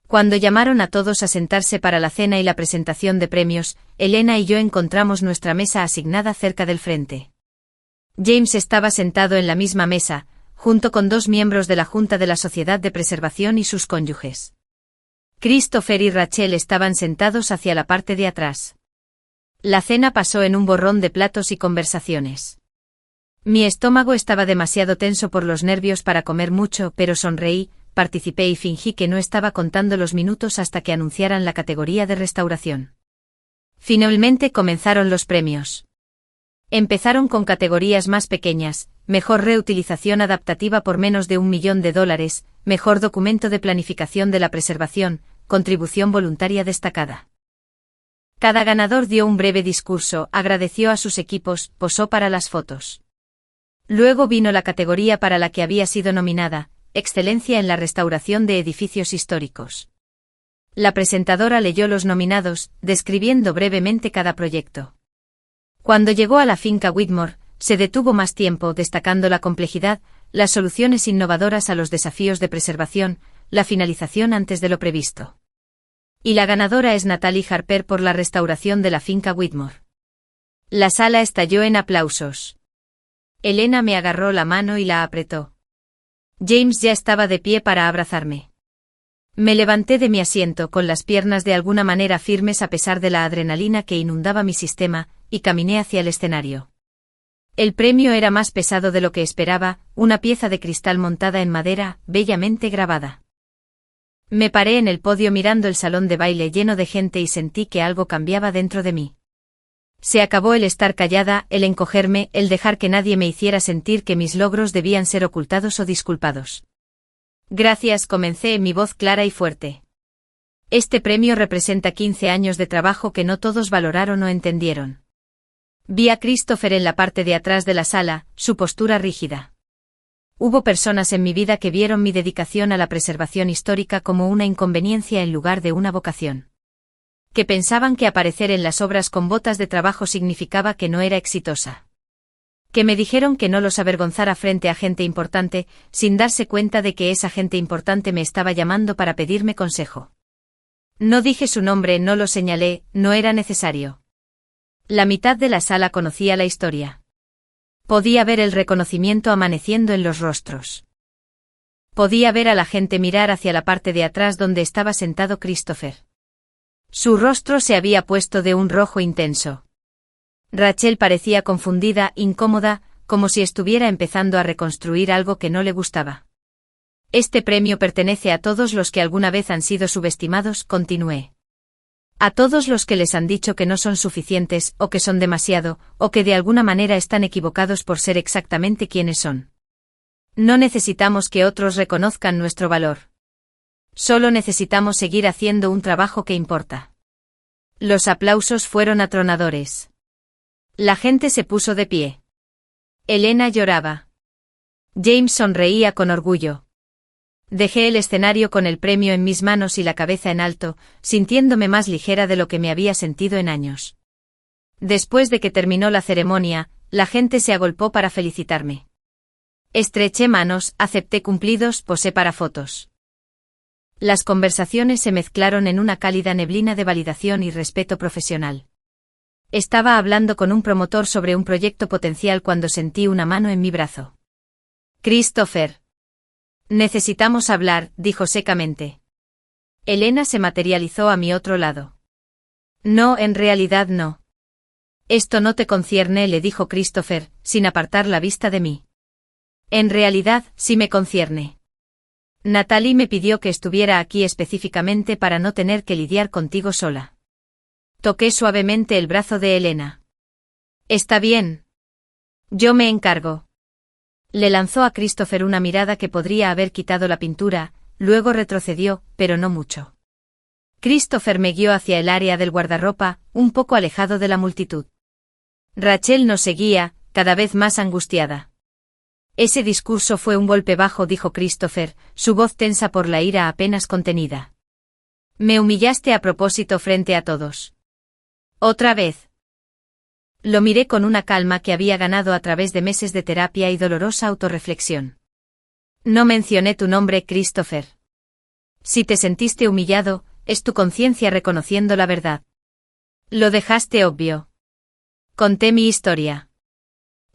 Cuando llamaron a todos a sentarse para la cena y la presentación de premios, Elena y yo encontramos nuestra mesa asignada cerca del frente. James estaba sentado en la misma mesa, junto con dos miembros de la Junta de la Sociedad de Preservación y sus cónyuges. Christopher y Rachel estaban sentados hacia la parte de atrás. La cena pasó en un borrón de platos y conversaciones. Mi estómago estaba demasiado tenso por los nervios para comer mucho, pero sonreí, participé y fingí que no estaba contando los minutos hasta que anunciaran la categoría de restauración. Finalmente comenzaron los premios. Empezaron con categorías más pequeñas: mejor reutilización adaptativa por menos de $1 millón, mejor documento de planificación de la preservación, contribución voluntaria destacada. Cada ganador dio un breve discurso, agradeció a sus equipos, posó para las fotos. Luego vino la categoría para la que había sido nominada, excelencia en la restauración de edificios históricos. La presentadora leyó los nominados, describiendo brevemente cada proyecto. Cuando llegó a la finca Whitmore, se detuvo más tiempo destacando la complejidad, las soluciones innovadoras a los desafíos de preservación, la finalización antes de lo previsto. Y la ganadora es Natalie Harper por la restauración de la finca Whitmore. La sala estalló en aplausos. Elena me agarró la mano y la apretó. James ya estaba de pie para abrazarme. Me levanté de mi asiento con las piernas de alguna manera firmes a pesar de la adrenalina que inundaba mi sistema, y caminé hacia el escenario. El premio era más pesado de lo que esperaba, una pieza de cristal montada en madera, bellamente grabada. Me paré en el podio mirando el salón de baile lleno de gente y sentí que algo cambiaba dentro de mí. Se acabó el estar callada, el encogerme, el dejar que nadie me hiciera sentir que mis logros debían ser ocultados o disculpados. Gracias, comencé, mi voz clara y fuerte. Este premio representa 15 años de trabajo que no todos valoraron o entendieron. Vi a Christopher en la parte de atrás de la sala, su postura rígida. Hubo personas en mi vida que vieron mi dedicación a la preservación histórica como una inconveniencia en lugar de una vocación. Que pensaban que aparecer en las obras con botas de trabajo significaba que no era exitosa. Que me dijeron que no los avergonzara frente a gente importante, sin darse cuenta de que esa gente importante me estaba llamando para pedirme consejo. No dije su nombre, no lo señalé, no era necesario. La mitad de la sala conocía la historia. Podía ver el reconocimiento amaneciendo en los rostros. Podía ver a la gente mirar hacia la parte de atrás donde estaba sentado Christopher. Su rostro se había puesto de un rojo intenso. Rachel parecía confundida, incómoda, como si estuviera empezando a reconstruir algo que no le gustaba. Este premio pertenece a todos los que alguna vez han sido subestimados, continué. A todos los que les han dicho que no son suficientes, o que son demasiado, o que de alguna manera están equivocados por ser exactamente quienes son. No necesitamos que otros reconozcan nuestro valor. Solo necesitamos seguir haciendo un trabajo que importa. Los aplausos fueron atronadores. La gente se puso de pie. Elena lloraba. James sonreía con orgullo. Dejé el escenario con el premio en mis manos y la cabeza en alto, sintiéndome más ligera de lo que me había sentido en años. Después de que terminó la ceremonia, la gente se agolpó para felicitarme. Estreché manos, acepté cumplidos, posé para fotos. Las conversaciones se mezclaron en una cálida neblina de validación y respeto profesional. Estaba hablando con un promotor sobre un proyecto potencial cuando sentí una mano en mi brazo. Christopher. Necesitamos hablar, dijo secamente. Elena se materializó a mi otro lado. No, en realidad no. Esto no te concierne, le dijo Christopher, sin apartar la vista de mí. En realidad, sí me concierne. Natalie me pidió que estuviera aquí específicamente para no tener que lidiar contigo sola. Toqué suavemente el brazo de Elena. Está bien. Yo me encargo. Le lanzó a Christopher una mirada que podría haber quitado la pintura, luego retrocedió, pero no mucho. Christopher me guió hacia el área del guardarropa, un poco alejado de la multitud. Rachel nos seguía, cada vez más angustiada. Ese discurso fue un golpe bajo, dijo Christopher, su voz tensa por la ira apenas contenida. Me humillaste a propósito frente a todos. ¿Otra vez? Lo miré con una calma que había ganado a través de meses de terapia y dolorosa autorreflexión. No mencioné tu nombre, Christopher. Si te sentiste humillado, es tu conciencia reconociendo la verdad. Lo dejaste obvio. Conté mi historia.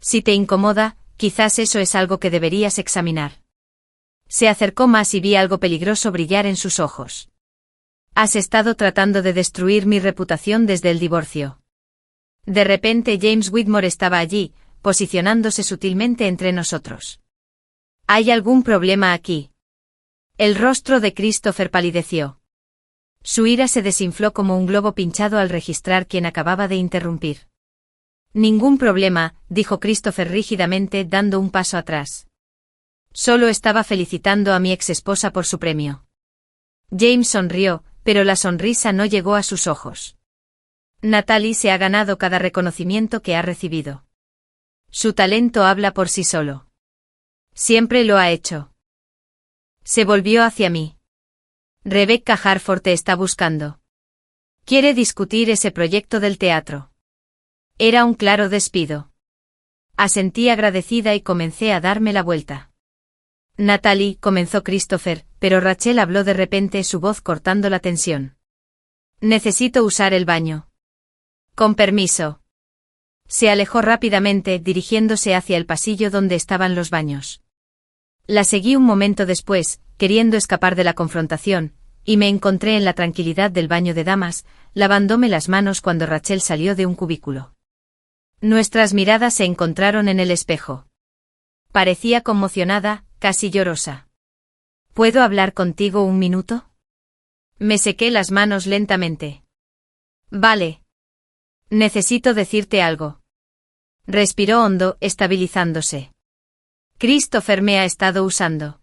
Si te incomoda, quizás eso es algo que deberías examinar. Se acercó más y vi algo peligroso brillar en sus ojos. Has estado tratando de destruir mi reputación desde el divorcio. De repente James Whitmore estaba allí, posicionándose sutilmente entre nosotros. ¿Hay algún problema aquí? El rostro de Christopher palideció. Su ira se desinfló como un globo pinchado al registrar quien acababa de interrumpir. Ningún problema, dijo Christopher rígidamente, dando un paso atrás. Solo estaba felicitando a mi exesposa por su premio. James sonrió, pero la sonrisa no llegó a sus ojos. Natalie se ha ganado cada reconocimiento que ha recibido. Su talento habla por sí solo. Siempre lo ha hecho. Se volvió hacia mí. Rebecca Harford te está buscando. Quiere discutir ese proyecto del teatro. Era un claro despido. Asentí agradecida y comencé a darme la vuelta. Natalie, comenzó Christopher, pero Rachel habló de repente, su voz cortando la tensión. Necesito usar el baño. Con permiso. Se alejó rápidamente, dirigiéndose hacia el pasillo donde estaban los baños. La seguí un momento después, queriendo escapar de la confrontación, y me encontré en la tranquilidad del baño de damas, lavándome las manos cuando Rachel salió de un cubículo. Nuestras miradas se encontraron en el espejo. Parecía conmocionada, casi llorosa. ¿Puedo hablar contigo un minuto? Me sequé las manos lentamente. Vale. Necesito decirte algo. Respiró hondo, estabilizándose. Christopher me ha estado usando.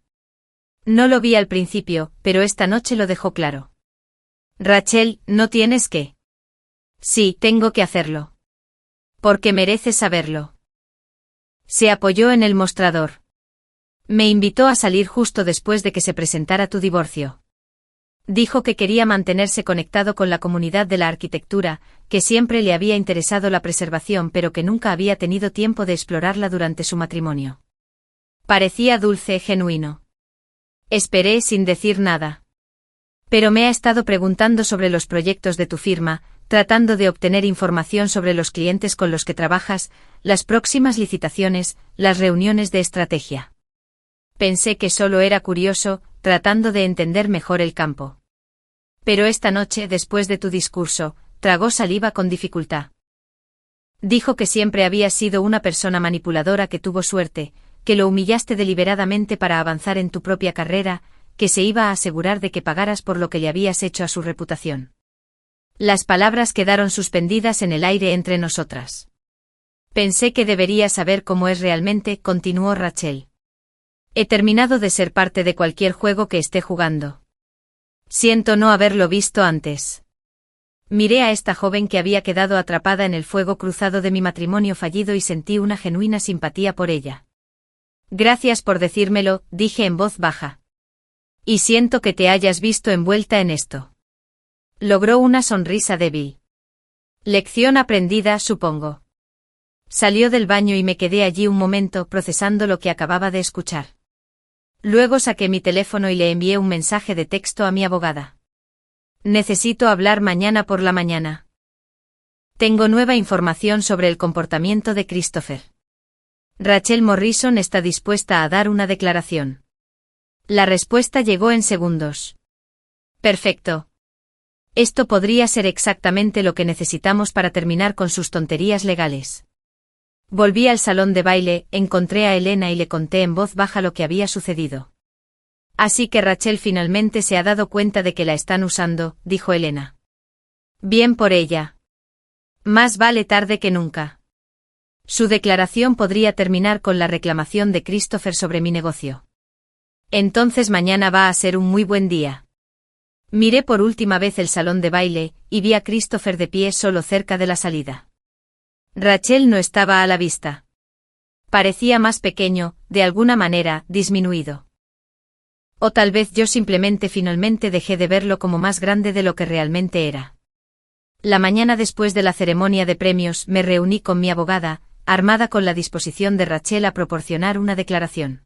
No lo vi al principio, pero esta noche lo dejó claro. Rachel, no tienes que. Sí, tengo que hacerlo. Porque mereces saberlo. Se apoyó en el mostrador. Me invitó a salir justo después de que se presentara tu divorcio. Dijo que quería mantenerse conectado con la comunidad de la arquitectura, que siempre le había interesado la preservación pero que nunca había tenido tiempo de explorarla durante su matrimonio. Parecía dulce, genuino. Esperé sin decir nada. Pero me ha estado preguntando sobre los proyectos de tu firma, tratando de obtener información sobre los clientes con los que trabajas, las próximas licitaciones, las reuniones de estrategia. Pensé que solo era curioso, tratando de entender mejor el campo. Pero esta noche, después de tu discurso, tragó saliva con dificultad. Dijo que siempre habías sido una persona manipuladora que tuvo suerte, que lo humillaste deliberadamente para avanzar en tu propia carrera, que se iba a asegurar de que pagaras por lo que le habías hecho a su reputación. Las palabras quedaron suspendidas en el aire entre nosotras. Pensé que deberías saber cómo es realmente, continuó Rachel. He terminado de ser parte de cualquier juego que esté jugando. Siento no haberlo visto antes. Miré a esta joven que había quedado atrapada en el fuego cruzado de mi matrimonio fallido y sentí una genuina simpatía por ella. Gracias por decírmelo, dije en voz baja. Y siento que te hayas visto envuelta en esto. Logró una sonrisa débil. Lección aprendida, supongo. Salió del baño y me quedé allí un momento procesando lo que acababa de escuchar. Luego saqué mi teléfono y le envié un mensaje de texto a mi abogada. Necesito hablar mañana por la mañana. Tengo nueva información sobre el comportamiento de Christopher. Rachel Morrison está dispuesta a dar una declaración. La respuesta llegó en segundos. Perfecto. Esto podría ser exactamente lo que necesitamos para terminar con sus tonterías legales. Volví al salón de baile, encontré a Elena y le conté en voz baja lo que había sucedido. Así que Rachel finalmente se ha dado cuenta de que la están usando, dijo Elena. Bien por ella. Más vale tarde que nunca. Su declaración podría terminar con la reclamación de Christopher sobre mi negocio. Entonces mañana va a ser un muy buen día. Miré por última vez el salón de baile, y vi a Christopher de pie solo cerca de la salida. Rachel no estaba a la vista. Parecía más pequeño, de alguna manera, disminuido. O tal vez yo finalmente dejé de verlo como más grande de lo que realmente era. La mañana después de la ceremonia de premios me reuní con mi abogada, armada con la disposición de Rachel a proporcionar una declaración.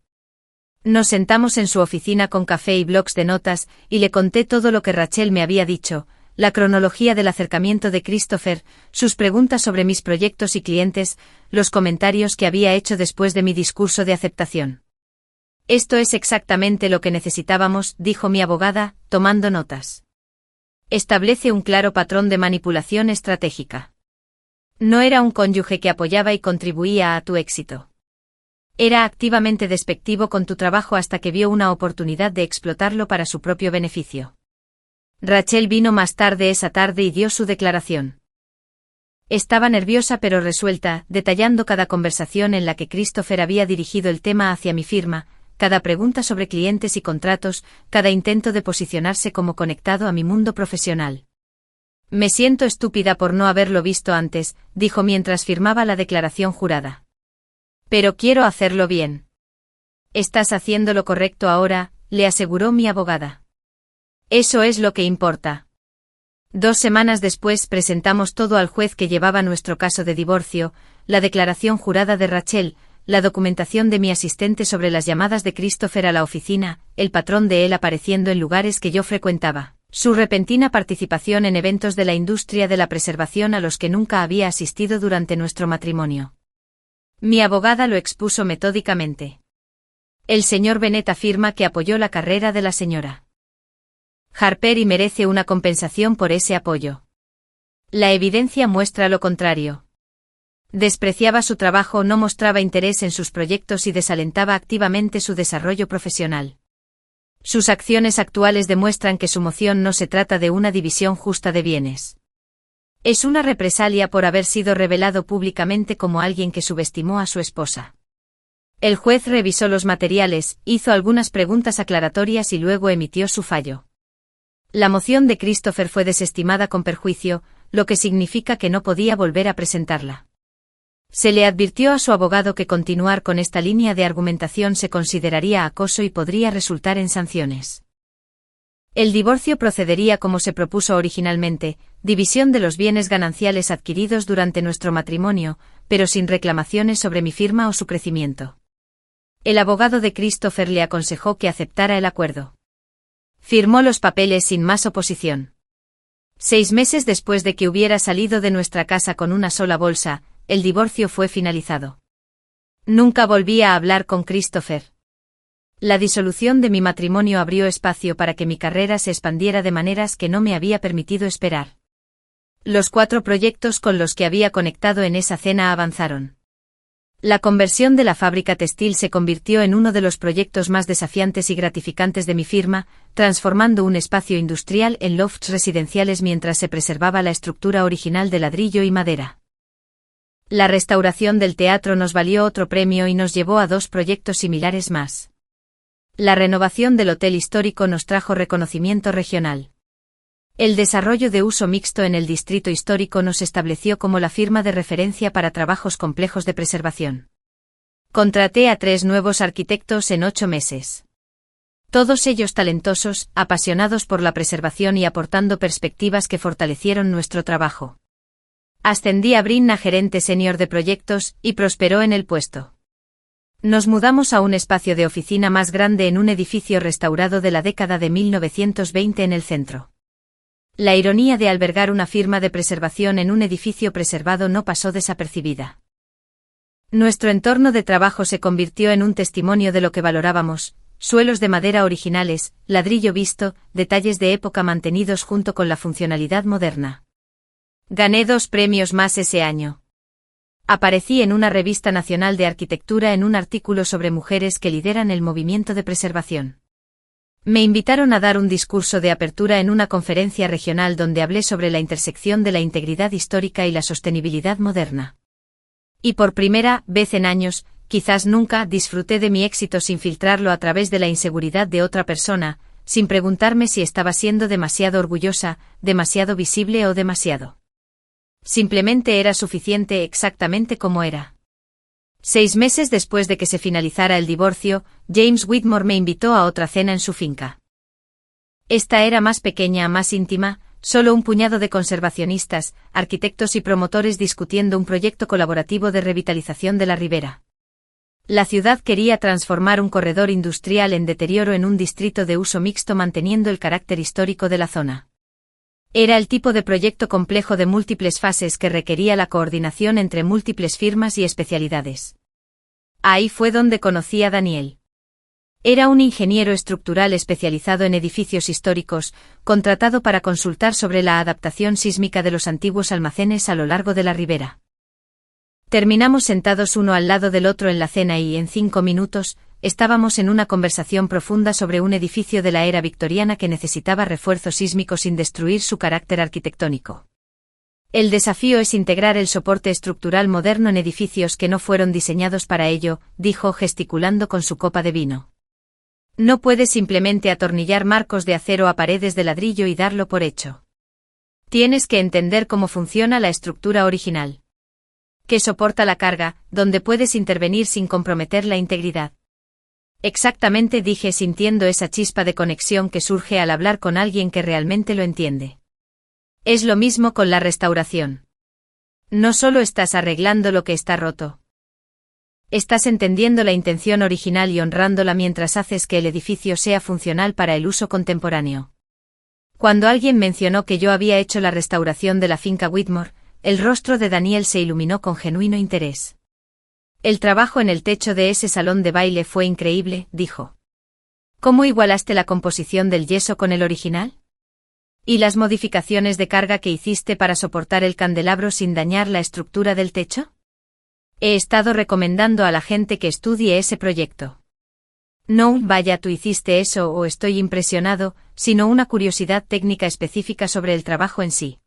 Nos sentamos en su oficina con café y blocs de notas, y le conté todo lo que Rachel me había dicho, la cronología del acercamiento de Christopher, sus preguntas sobre mis proyectos y clientes, los comentarios que había hecho después de mi discurso de aceptación. Esto es exactamente lo que necesitábamos, dijo mi abogada, tomando notas. Establece un claro patrón de manipulación estratégica. No era un cónyuge que apoyaba y contribuía a tu éxito. Era activamente despectivo con tu trabajo hasta que vio una oportunidad de explotarlo para su propio beneficio. Rachel vino más tarde esa tarde y dio su declaración. Estaba nerviosa pero resuelta, detallando cada conversación en la que Christopher había dirigido el tema hacia mi firma, cada pregunta sobre clientes y contratos, cada intento de posicionarse como conectado a mi mundo profesional. Me siento estúpida por no haberlo visto antes, dijo mientras firmaba la declaración jurada. Pero quiero hacerlo bien. Estás haciendo lo correcto ahora, le aseguró mi abogada. Eso es lo que importa. 2 semanas después presentamos todo al juez que llevaba nuestro caso de divorcio, la declaración jurada de Rachel, la documentación de mi asistente sobre las llamadas de Christopher a la oficina, el patrón de él apareciendo en lugares que yo frecuentaba, su repentina participación en eventos de la industria de la preservación a los que nunca había asistido durante nuestro matrimonio. Mi abogada lo expuso metódicamente. El señor Bennett afirma que apoyó la carrera de la señora Harper y merece una compensación por ese apoyo. La evidencia muestra lo contrario. Despreciaba su trabajo, no mostraba interés en sus proyectos y desalentaba activamente su desarrollo profesional. Sus acciones actuales demuestran que su moción no se trata de una división justa de bienes. Es una represalia por haber sido revelado públicamente como alguien que subestimó a su esposa. El juez revisó los materiales, hizo algunas preguntas aclaratorias y luego emitió su fallo. La moción de Christopher fue desestimada con perjuicio, lo que significa que no podía volver a presentarla. Se le advirtió a su abogado que continuar con esta línea de argumentación se consideraría acoso y podría resultar en sanciones. El divorcio procedería como se propuso originalmente, división de los bienes gananciales adquiridos durante nuestro matrimonio, pero sin reclamaciones sobre mi firma o su crecimiento. El abogado de Christopher le aconsejó que aceptara el acuerdo. Firmó los papeles sin más oposición. 6 meses después de que hubiera salido de nuestra casa con una sola bolsa, el divorcio fue finalizado. Nunca volví a hablar con Christopher. La disolución de mi matrimonio abrió espacio para que mi carrera se expandiera de maneras que no me había permitido esperar. Los 4 proyectos con los que había conectado en esa cena avanzaron. La conversión de la fábrica textil se convirtió en uno de los proyectos más desafiantes y gratificantes de mi firma, transformando un espacio industrial en lofts residenciales mientras se preservaba la estructura original de ladrillo y madera. La restauración del teatro nos valió otro premio y nos llevó a 2 proyectos similares más. La renovación del hotel histórico nos trajo reconocimiento regional. El desarrollo de uso mixto en el distrito histórico nos estableció como la firma de referencia para trabajos complejos de preservación. Contraté a 3 nuevos arquitectos en 8 meses. Todos ellos talentosos, apasionados por la preservación y aportando perspectivas que fortalecieron nuestro trabajo. Ascendí a Brin a gerente senior de proyectos y prosperó en el puesto. Nos mudamos a un espacio de oficina más grande en un edificio restaurado de la década de 1920 en el centro. La ironía de albergar una firma de preservación en un edificio preservado no pasó desapercibida. Nuestro entorno de trabajo se convirtió en un testimonio de lo que valorábamos: suelos de madera originales, ladrillo visto, detalles de época mantenidos junto con la funcionalidad moderna. Gané 2 premios más ese año. Aparecí en una revista nacional de arquitectura en un artículo sobre mujeres que lideran el movimiento de preservación. Me invitaron a dar un discurso de apertura en una conferencia regional donde hablé sobre la intersección de la integridad histórica y la sostenibilidad moderna. Y por primera vez en años, quizás nunca, disfruté de mi éxito sin filtrarlo a través de la inseguridad de otra persona, sin preguntarme si estaba siendo demasiado orgullosa, demasiado visible o demasiado. Simplemente era suficiente exactamente como era. 6 meses después de que se finalizara el divorcio, James Whitmore me invitó a otra cena en su finca. Esta era más pequeña, más íntima, solo un puñado de conservacionistas, arquitectos y promotores discutiendo un proyecto colaborativo de revitalización de la ribera. La ciudad quería transformar un corredor industrial en deterioro en un distrito de uso mixto manteniendo el carácter histórico de la zona. Era el tipo de proyecto complejo de múltiples fases que requería la coordinación entre múltiples firmas y especialidades. Ahí fue donde conocí a Daniel. Era un ingeniero estructural especializado en edificios históricos, contratado para consultar sobre la adaptación sísmica de los antiguos almacenes a lo largo de la ribera. Terminamos sentados uno al lado del otro en la cena y, en 5 minutos, estábamos en una conversación profunda sobre un edificio de la era victoriana que necesitaba refuerzo sísmico sin destruir su carácter arquitectónico. El desafío es integrar el soporte estructural moderno en edificios que no fueron diseñados para ello, dijo gesticulando con su copa de vino. No puedes simplemente atornillar marcos de acero a paredes de ladrillo y darlo por hecho. Tienes que entender cómo funciona la estructura original. Que soporta la carga, donde puedes intervenir sin comprometer la integridad. Exactamente, dije sintiendo esa chispa de conexión que surge al hablar con alguien que realmente lo entiende. Es lo mismo con la restauración. No solo estás arreglando lo que está roto. Estás entendiendo la intención original y honrándola mientras haces que el edificio sea funcional para el uso contemporáneo. Cuando alguien mencionó que yo había hecho la restauración de la finca Whitmore, el rostro de Daniel se iluminó con genuino interés. El trabajo en el techo de ese salón de baile fue increíble, dijo. ¿Cómo igualaste la composición del yeso con el original? ¿Y las modificaciones de carga que hiciste para soportar el candelabro sin dañar la estructura del techo? He estado recomendando a la gente que estudie ese proyecto. No, vaya, tú hiciste eso o estoy impresionado, sino una curiosidad técnica específica sobre el trabajo en sí.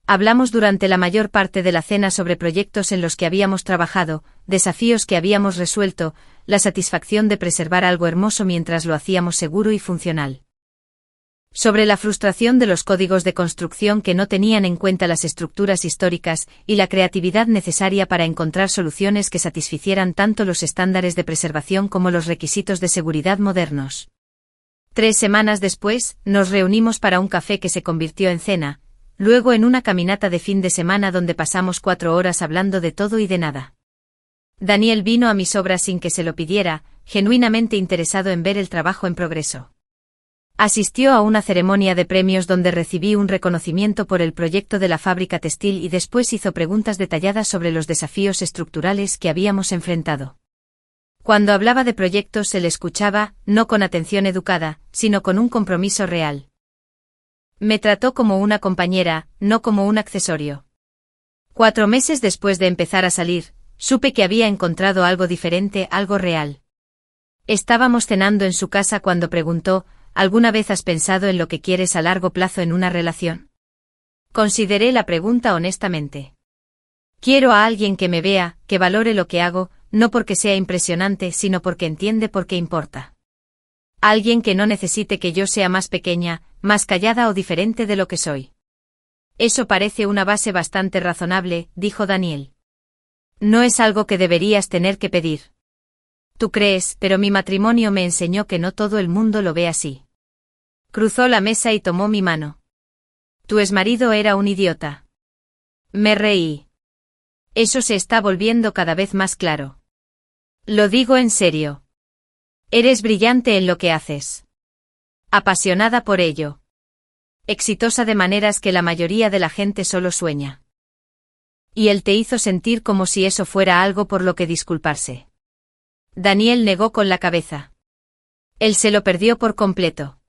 Hablamos durante la mayor parte de la cena sobre proyectos en los que habíamos trabajado, desafíos que habíamos resuelto, la satisfacción de preservar algo hermoso mientras lo hacíamos seguro y funcional. Sobre la frustración de los códigos de construcción que no tenían en cuenta las estructuras históricas y la creatividad necesaria para encontrar soluciones que satisficieran tanto los estándares de preservación como los requisitos de seguridad modernos. 3 semanas después, nos reunimos para un café que se convirtió en cena, luego en una caminata de fin de semana donde pasamos 4 horas hablando de todo y de nada. Daniel vino a mis obras sin que se lo pidiera, genuinamente interesado en ver el trabajo en progreso. Asistió a una ceremonia de premios donde recibí un reconocimiento por el proyecto de la fábrica textil y después hizo preguntas detalladas sobre los desafíos estructurales que habíamos enfrentado. Cuando hablaba de proyectos se le escuchaba, no con atención educada, sino con un compromiso real. Me trató como una compañera, no como un accesorio. 4 meses después de empezar a salir, supe que había encontrado algo diferente, algo real. Estábamos cenando en su casa cuando preguntó, ¿alguna vez has pensado en lo que quieres a largo plazo en una relación? Consideré la pregunta honestamente. Quiero a alguien que me vea, que valore lo que hago, no porque sea impresionante, sino porque entiende por qué importa. Alguien que no necesite que yo sea más pequeña, más callada o diferente de lo que soy. Eso parece una base bastante razonable, dijo Daniel. No es algo que deberías tener que pedir. Tú crees, pero mi matrimonio me enseñó que no todo el mundo lo ve así. Cruzó la mesa y tomó mi mano. Tu exmarido era un idiota. Me reí. Eso se está volviendo cada vez más claro. Lo digo en serio. Eres brillante en lo que haces. Apasionada por ello. Exitosa de maneras que la mayoría de la gente solo sueña. Y él te hizo sentir como si eso fuera algo por lo que disculparse. Daniel negó con la cabeza. Él se lo perdió por completo.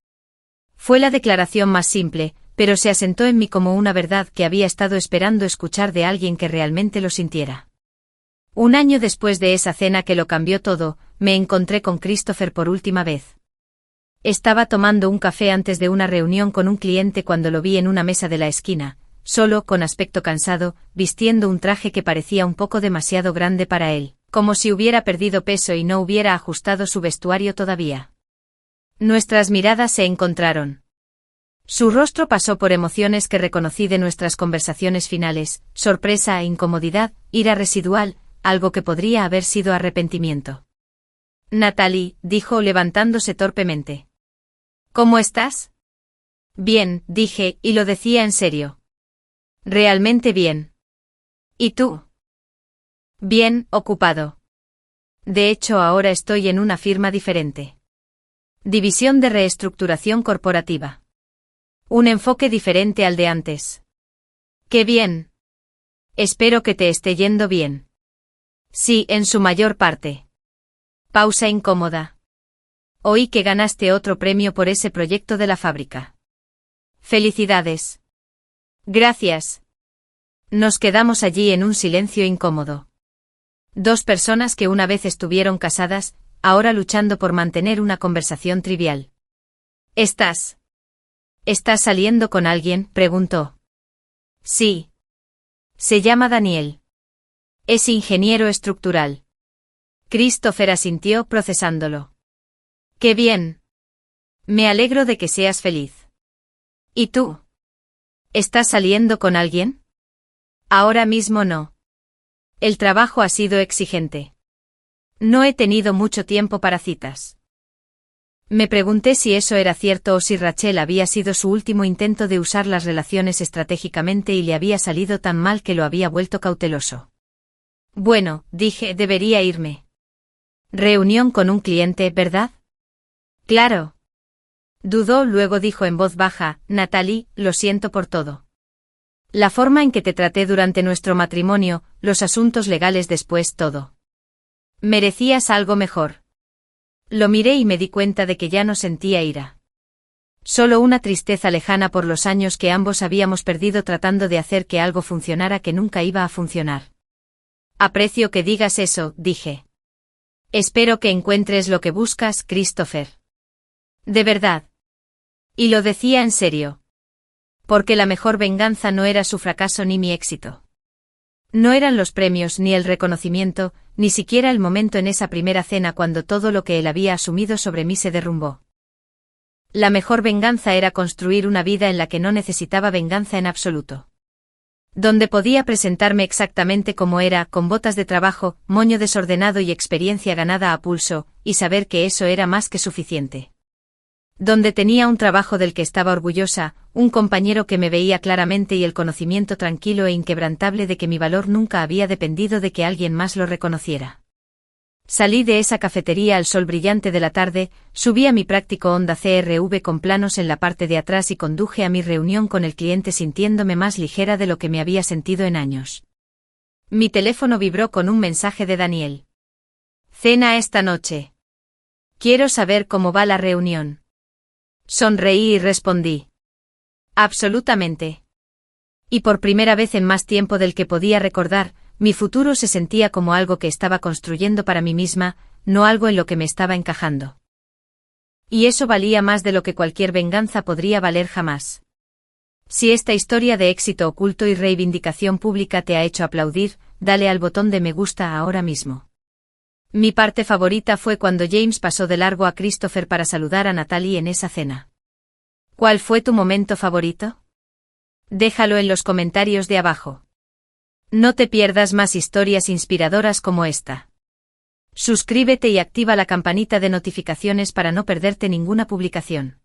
Fue la declaración más simple, pero se asentó en mí como una verdad que había estado esperando escuchar de alguien que realmente lo sintiera. 1 año después de esa cena que lo cambió todo, me encontré con Christopher por última vez. Estaba tomando un café antes de una reunión con un cliente cuando lo vi en una mesa de la esquina, solo, con aspecto cansado, vistiendo un traje que parecía un poco demasiado grande para él, como si hubiera perdido peso y no hubiera ajustado su vestuario todavía. Nuestras miradas se encontraron. Su rostro pasó por emociones que reconocí de nuestras conversaciones finales, sorpresa e incomodidad, ira residual, algo que podría haber sido arrepentimiento. Natalie, dijo levantándose torpemente. ¿Cómo estás? Bien, dije, y lo decía en serio. Realmente bien. ¿Y tú? Bien, ocupado. De hecho, ahora estoy en una firma diferente. División de reestructuración corporativa. Un enfoque diferente al de antes. ¡Qué bien! Espero que te esté yendo bien. Sí, en su mayor parte. Pausa incómoda. Oí que ganaste otro premio por ese proyecto de la fábrica. Felicidades. Gracias. Nos quedamos allí en un silencio incómodo. 2 personas que una vez estuvieron casadas, ahora luchando por mantener una conversación trivial. ¿Estás saliendo con alguien?, preguntó. Sí. Se llama Daniel. Es ingeniero estructural. Christopher asintió procesándolo. ¡Qué bien! Me alegro de que seas feliz. ¿Y tú? ¿Estás saliendo con alguien? Ahora mismo no. El trabajo ha sido exigente. No he tenido mucho tiempo para citas. Me pregunté si eso era cierto o si Rachel había sido su último intento de usar las relaciones estratégicamente y le había salido tan mal que lo había vuelto cauteloso. Bueno, dije, debería irme. Reunión con un cliente, ¿verdad? Claro. Dudó, luego dijo en voz baja, Natalie, lo siento por todo. La forma en que te traté durante nuestro matrimonio, los asuntos legales después, todo. Merecías algo mejor. Lo miré y me di cuenta de que ya no sentía ira. Solo una tristeza lejana por los años que ambos habíamos perdido tratando de hacer que algo funcionara que nunca iba a funcionar. Aprecio que digas eso, dije. Espero que encuentres lo que buscas, Christopher. De verdad. Y lo decía en serio. Porque la mejor venganza no era su fracaso ni mi éxito. No eran los premios ni el reconocimiento, ni siquiera el momento en esa primera cena cuando todo lo que él había asumido sobre mí se derrumbó. La mejor venganza era construir una vida en la que no necesitaba venganza en absoluto. Donde podía presentarme exactamente como era, con botas de trabajo, moño desordenado y experiencia ganada a pulso, y saber que eso era más que suficiente. Donde tenía un trabajo del que estaba orgullosa, un compañero que me veía claramente y el conocimiento tranquilo e inquebrantable de que mi valor nunca había dependido de que alguien más lo reconociera. Salí de esa cafetería al sol brillante de la tarde, subí a mi práctico Honda CR-V con planos en la parte de atrás y conduje a mi reunión con el cliente sintiéndome más ligera de lo que me había sentido en años. Mi teléfono vibró con un mensaje de Daniel. Cena esta noche. Quiero saber cómo va la reunión. Sonreí y respondí. Absolutamente. Y por primera vez en más tiempo del que podía recordar, mi futuro se sentía como algo que estaba construyendo para mí misma, no algo en lo que me estaba encajando. Y eso valía más de lo que cualquier venganza podría valer jamás. Si esta historia de éxito oculto y reivindicación pública te ha hecho aplaudir, dale al botón de me gusta ahora mismo. Mi parte favorita fue cuando James pasó de largo a Christopher para saludar a Natalie en esa cena. ¿Cuál fue tu momento favorito? Déjalo en los comentarios de abajo. No te pierdas más historias inspiradoras como esta. Suscríbete y activa la campanita de notificaciones para no perderte ninguna publicación.